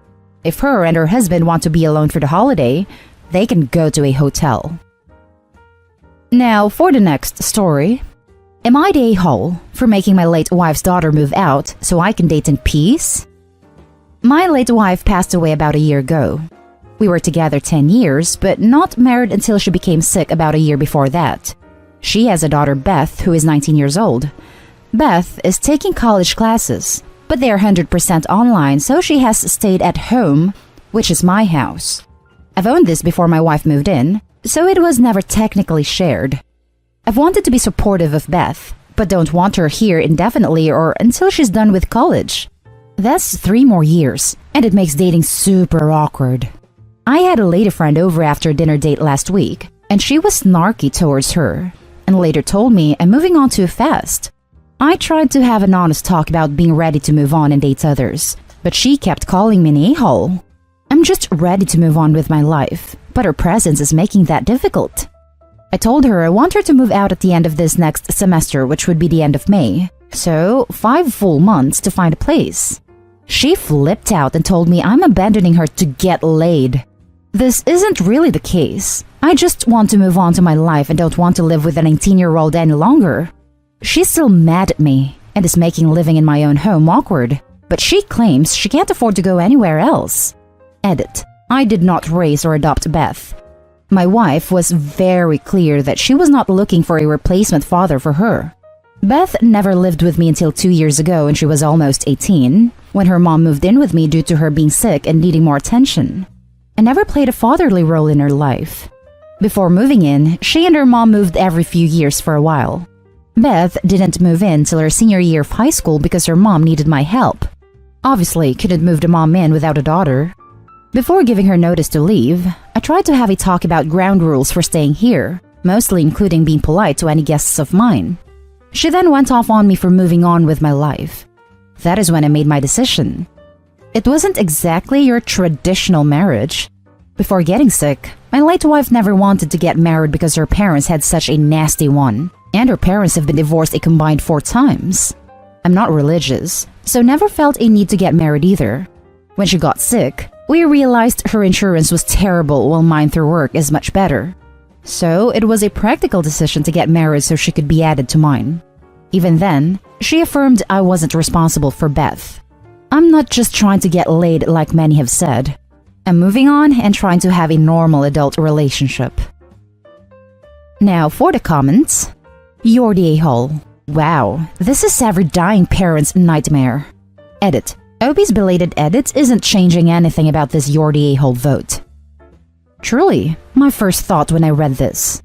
If her and her husband want to be alone for the holiday, they can go to a hotel. Now for the next story. Am I the a-hole for making my late wife's daughter move out so I can date in peace? My late wife passed away about a year ago. We were together 10 years, but not married until she became sick about a year before that. She has a daughter, Beth, who is 19 years old. Beth is taking college classes, but they are 100% online, so she has stayed at home, which is my house. I've owned this before my wife moved in, so it was never technically shared. I've wanted to be supportive of Beth, but don't want her here indefinitely or until she's done with college. That's 3 more years, and it makes dating super awkward. I had a lady friend over after a dinner date last week, and she was snarky towards her, and later told me I'm moving on too fast. I tried to have an honest talk about being ready to move on and date others, but she kept calling me an a-hole. I'm just ready to move on with my life, but her presence is making that difficult. I told her I want her to move out at the end of this next semester, which would be the end of May, so 5 full months to find a place. She flipped out and told me I'm abandoning her to get laid. This isn't really the case. I just want to move on to my life and don't want to live with a 19-year-old any longer. She's still mad at me and is making living in my own home awkward, but she claims she can't afford to go anywhere else. Edit. I did not raise or adopt Beth. My wife was very clear that she was not looking for a replacement father for her. Beth never lived with me until 2 years ago when she was almost 18, when her mom moved in with me due to her being sick and needing more attention. I never played a fatherly role in her life. Before moving in, she and her mom moved every few years for a while. Beth didn't move in till her senior year of high school because her mom needed my help. Obviously, couldn't move the mom in without a daughter. Before giving her notice to leave, I tried to have a talk about ground rules for staying here, mostly including being polite to any guests of mine. She then went off on me for moving on with my life. That is when I made my decision. It wasn't exactly your traditional marriage. Before getting sick, my late wife never wanted to get married because her parents had such a nasty one, and her parents have been divorced a combined 4 times. I'm not religious, so never felt a need to get married either. When she got sick, we realized her insurance was terrible while mine through work is much better. So it was a practical decision to get married so she could be added to mine. Even then, she affirmed I wasn't responsible for Beth. I'm not just trying to get laid like many have said. I'm moving on and trying to have a normal adult relationship. Now for the comments. You're the a-hole. Wow, this is every dying parent's nightmare. Edit. Obi's belated edit isn't changing anything about this you're the a-hole vote. Truly, my first thought when I read this.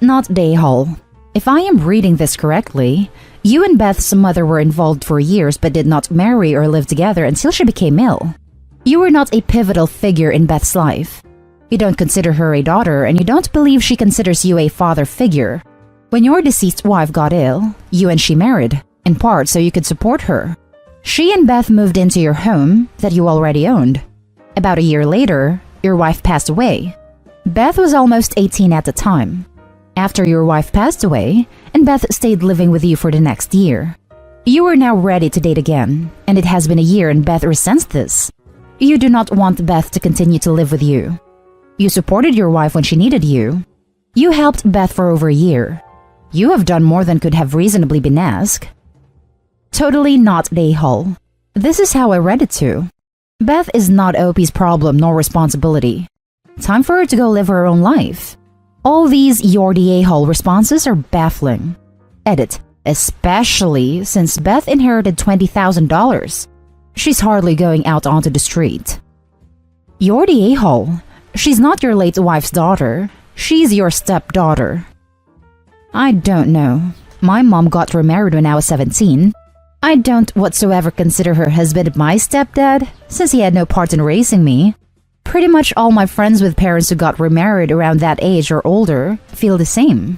Not the a-hole. If I am reading this correctly, you and Beth's mother were involved for years but did not marry or live together until she became ill. You were not a pivotal figure in Beth's life. You don't consider her a daughter and you don't believe she considers you a father figure. When your deceased wife got ill, you and she married, in part so you could support her. She and Beth moved into your home that you already owned. About a year later, your wife passed away. Beth was almost 18 at the time. After your wife passed away, and Beth stayed living with you for the next year. You are now ready to date again, and it has been a year and Beth resents this. You do not want Beth to continue to live with you. You supported your wife when she needed you. You helped Beth for over a year. You have done more than could have reasonably been asked. Totally not the a-hole. This is how I read it too. Beth is not OP's problem nor responsibility. Time for her to go live her own life. All these "you're the a-hole" responses are baffling. Edit. Especially since Beth inherited $20,000. She's hardly going out onto the street. You're the a-hole. She's not your late wife's daughter. She's your stepdaughter. I don't know. My mom got remarried when I was 17. I don't whatsoever consider her husband my stepdad, since he had no part in raising me. Pretty much all my friends with parents who got remarried around that age or older feel the same.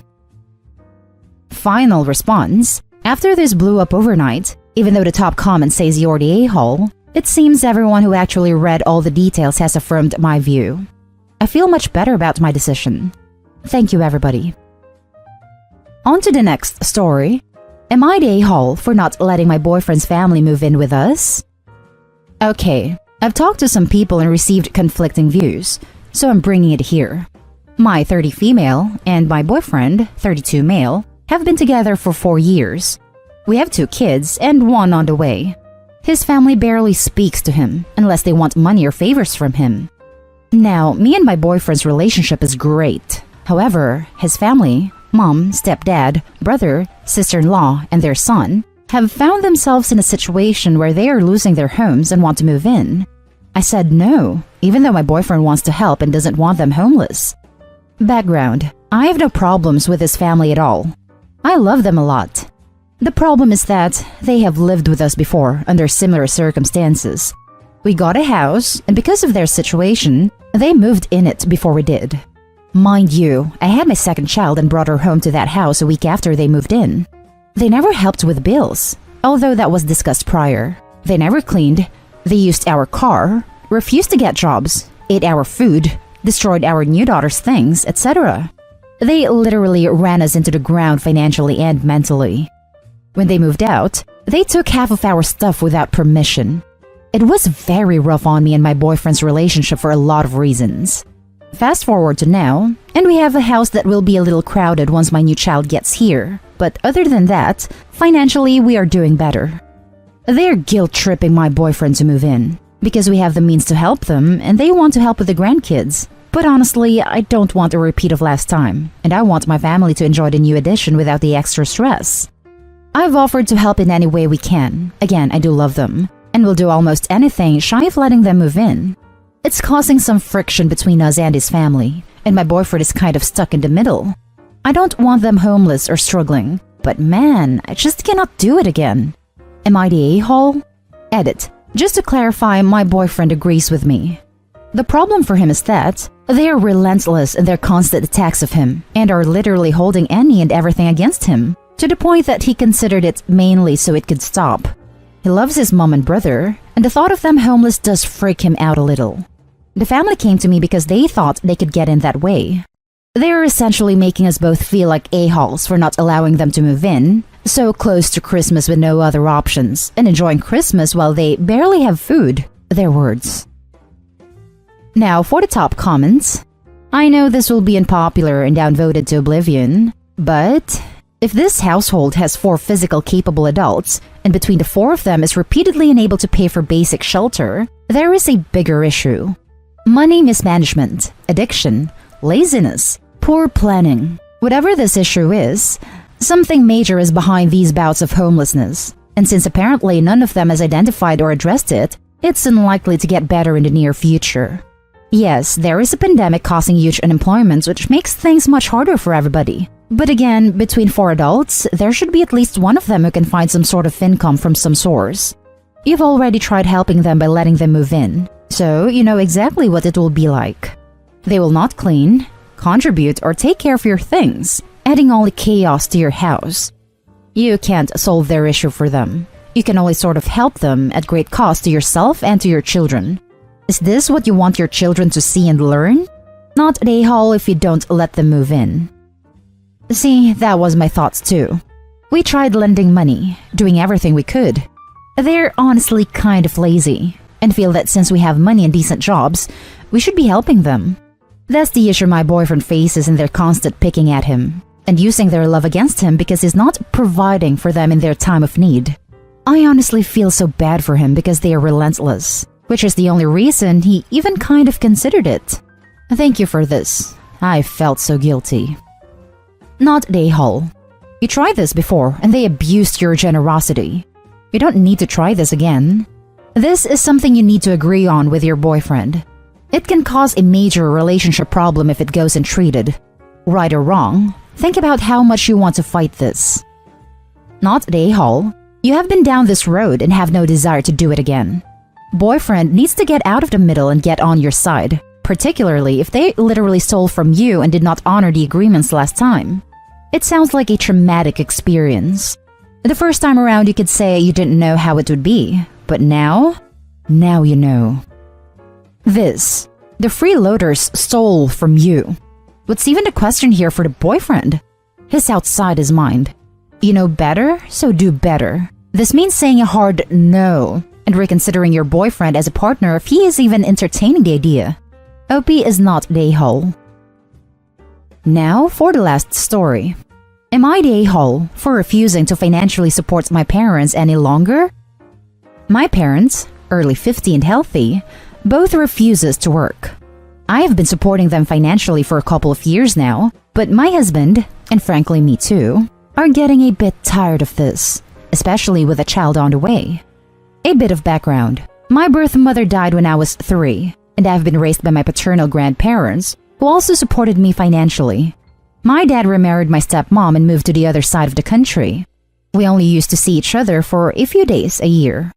Final response. After this blew up overnight, even though the top comment says you're the a-hole, it seems everyone who actually read all the details has affirmed my view. I feel much better about my decision. Thank you, everybody. On to the next story. Am I the a-hole for not letting my boyfriend's family move in with us? Okay, I've talked to some people and received conflicting views, so I'm bringing it here. My 30 female and my boyfriend, 32 male, have been together for 4 years. We have 2 kids and 1 on the way. His family barely speaks to him unless they want money or favors from him. Now, me and my boyfriend's relationship is great. However, his family, mom, stepdad, brother, sister-in-law, and their son, have found themselves in a situation where they are losing their homes and want to move in. I said no, even though my boyfriend wants to help and doesn't want them homeless. Background: I have no problems with his family at all. I love them a lot. The problem is that they have lived with us before under similar circumstances. We got a house, and because of their situation, they moved in it before we did. Mind you, I had my second child and brought her home to that house a week after they moved in. They never helped with bills, although that was discussed prior. They never cleaned, they used our car, refused to get jobs, ate our food, destroyed our new daughter's things, etc. They literally ran us into the ground financially and mentally. When they moved out, they took half of our stuff without permission. It was very rough on me and my boyfriend's relationship for a lot of reasons. Fast forward to now, and we have a house that will be a little crowded once my new child gets here. But other than that, financially we are doing better. They're guilt-tripping my boyfriend to move in, because we have the means to help them and they want to help with the grandkids. But honestly, I don't want a repeat of last time, and I want my family to enjoy the new addition without the extra stress. I've offered to help in any way we can. Again, I do love them, and will do almost anything shy of letting them move in. It's causing some friction between us and his family, and my boyfriend is kind of stuck in the middle. I don't want them homeless or struggling, but man, I just cannot do it again. Am I the a-hole? Edit. Just to clarify, my boyfriend agrees with me. The problem for him is that they are relentless in their constant attacks of him, and are literally holding any and everything against him, to the point that he considered it mainly so it could stop. He loves his mom and brother, and the thought of them homeless does freak him out a little. The family came to me because they thought they could get in that way. They are essentially making us both feel like a-holes for not allowing them to move in, so close to Christmas with no other options, and enjoying Christmas while they barely have food. Their words. Now for the top comments. I know this will be unpopular and downvoted to oblivion, but if this household has 4 physical capable adults, and between the 4 of them is repeatedly unable to pay for basic shelter, there is a bigger issue. Money mismanagement, addiction, laziness, poor planning. Whatever this issue is, something major is behind these bouts of homelessness, and since apparently none of them has identified or addressed it, it's unlikely to get better in the near future. Yes, there is a pandemic causing huge unemployment, which makes things much harder for everybody. But again, between 4 adults, there should be at least one of them who can find some sort of income from some source. You've already tried helping them by letting them move in, so you know exactly what it will be like. They will not clean, contribute, or take care of your things, adding only chaos to your house. You can't solve their issue for them. You can only sort of help them at great cost to yourself and to your children. Is this what you want your children to see and learn? Not an a-hole if you don't let them move in. See, that was my thoughts too. We tried lending money, doing everything we could. They're honestly kind of lazy, and feel that since we have money and decent jobs, we should be helping them. That's the issue my boyfriend faces in their constant picking at him, and using their love against him because he's not providing for them in their time of need. I honestly feel so bad for him because they are relentless, which is the only reason he even kind of considered it. Thank you for this. I felt so guilty. Not an a-hole. You tried this before and they abused your generosity. You don't need to try this again. This is something you need to agree on with your boyfriend. It can cause a major relationship problem if it goes untreated. Right or wrong, think about how much you want to fight this. Not an a-hole. You have been down this road and have no desire to do it again. Boyfriend needs to get out of the middle and get on your side, particularly if they literally stole from you and did not honor the agreements last time. It sounds like a traumatic experience. The first time around you could say you didn't know how it would be, but now you know. The freeloaders stole from you. What's even the question here for the boyfriend? He's outside his mind. You know better, so do better. This means saying a hard no and reconsidering your boyfriend as a partner if he is even entertaining the idea. OP is not the a-hole. Now for the last story. Am I the a-hole for refusing to financially support my parents any longer? My parents, early 50 and healthy, both refuses to work. I have been supporting them financially for a couple of years now, but my husband, and frankly me too, are getting a bit tired of this, especially with a child on the way. A bit of background. My birth mother died when I was 3, and I've been raised by my paternal grandparents, who also supported me financially. My dad remarried my stepmom and moved to the other side of the country. We only used to see each other for a few days a year.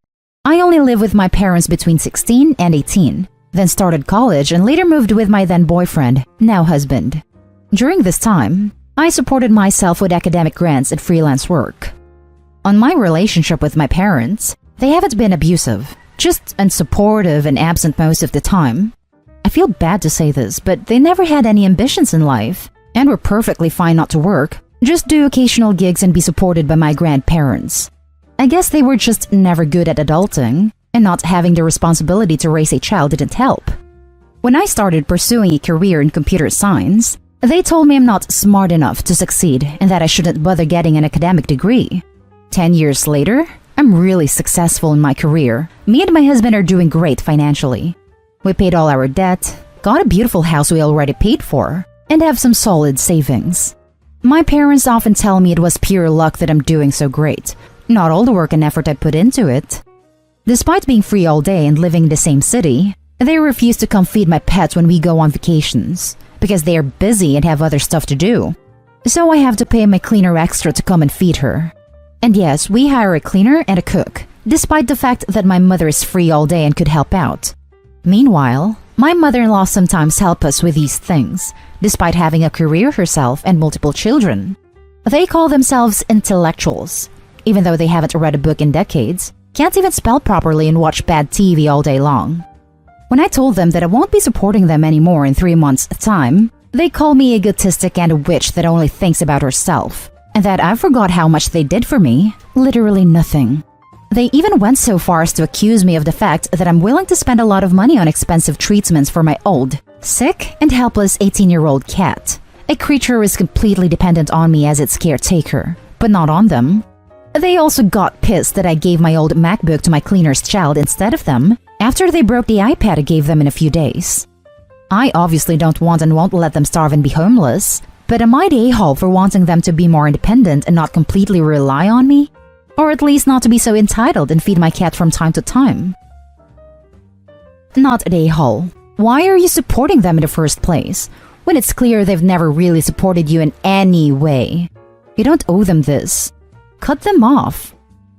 I only lived with my parents between 16 and 18, then started college and later moved with my then boyfriend, now husband. During this time, I supported myself with academic grants and freelance work. On my relationship with my parents, they haven't been abusive, just unsupportive and absent most of the time. I feel bad to say this, but they never had any ambitions in life, and were perfectly fine not to work, just do occasional gigs and be supported by my grandparents. I guess they were just never good at adulting, and not having the responsibility to raise a child didn't help. When I started pursuing a career in computer science, they told me I'm not smart enough to succeed and that I shouldn't bother getting an academic degree. 10 years later, I'm really successful in my career. Me and my husband are doing great financially. We paid all our debt, got a beautiful house we already paid for, and have some solid savings. My parents often tell me it was pure luck that I'm doing so great, not all the work and effort I put into it. Despite being free all day and living in the same city, they refuse to come feed my pets when we go on vacations, because they are busy and have other stuff to do. So I have to pay my cleaner extra to come and feed her. And yes, we hire a cleaner and a cook, despite the fact that my mother is free all day and could help out. Meanwhile, my mother-in-law sometimes helps us with these things, despite having a career herself and multiple children. They call themselves intellectuals, even though they haven't read a book in decades, can't even spell properly and watch bad TV all day long. When I told them that I won't be supporting them anymore in 3 months' time, they call me egotistic and a witch that only thinks about herself, and that I forgot how much they did for me, literally nothing. They even went so far as to accuse me of the fact that I'm willing to spend a lot of money on expensive treatments for my old, sick, and helpless 18-year-old cat, a creature who is completely dependent on me as its caretaker, but not on them. They also got pissed that I gave my old MacBook to my cleaner's child instead of them, after they broke the iPad I gave them in a few days. I obviously don't want and won't let them starve and be homeless, but am I the a-hole for wanting them to be more independent and not completely rely on me? Or at least not to be so entitled and feed my cat from time to time? Not the a-hole. Why are you supporting them in the first place, when it's clear they've never really supported you in any way? You don't owe them this. Cut them off.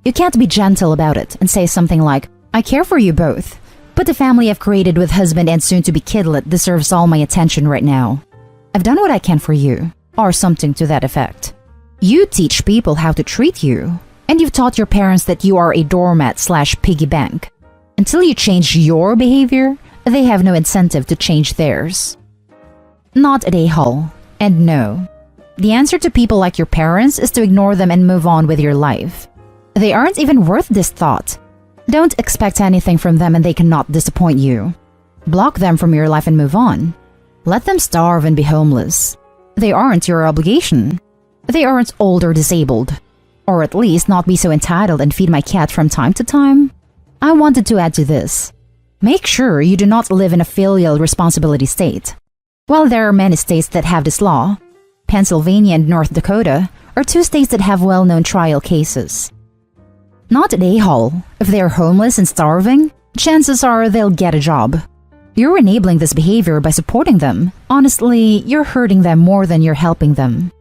You can't be gentle about it and say something like, I care for you both, but the family I've created with husband and soon-to-be kidlet deserves all my attention right now. I've done what I can for you, or something to that effect. You teach people how to treat you, and you've taught your parents that you are a doormat/piggy bank. Until you change your behavior, they have no incentive to change theirs. Not at a-hole, and no. The answer to people like your parents is to ignore them and move on with your life. They aren't even worth this thought. Don't expect anything from them and they cannot disappoint you. Block them from your life and move on. Let them starve and be homeless. They aren't your obligation. They aren't old or disabled. Or at least not be so entitled and feed my cat from time to time. I wanted to add to this. Make sure you do not live in a filial responsibility state. While there are many states that have this law, Pennsylvania and North Dakota are two states that have well-known trial cases. Not at a-hole. If they are homeless and starving, chances are they'll get a job. You're enabling this behavior by supporting them. Honestly, you're hurting them more than you're helping them.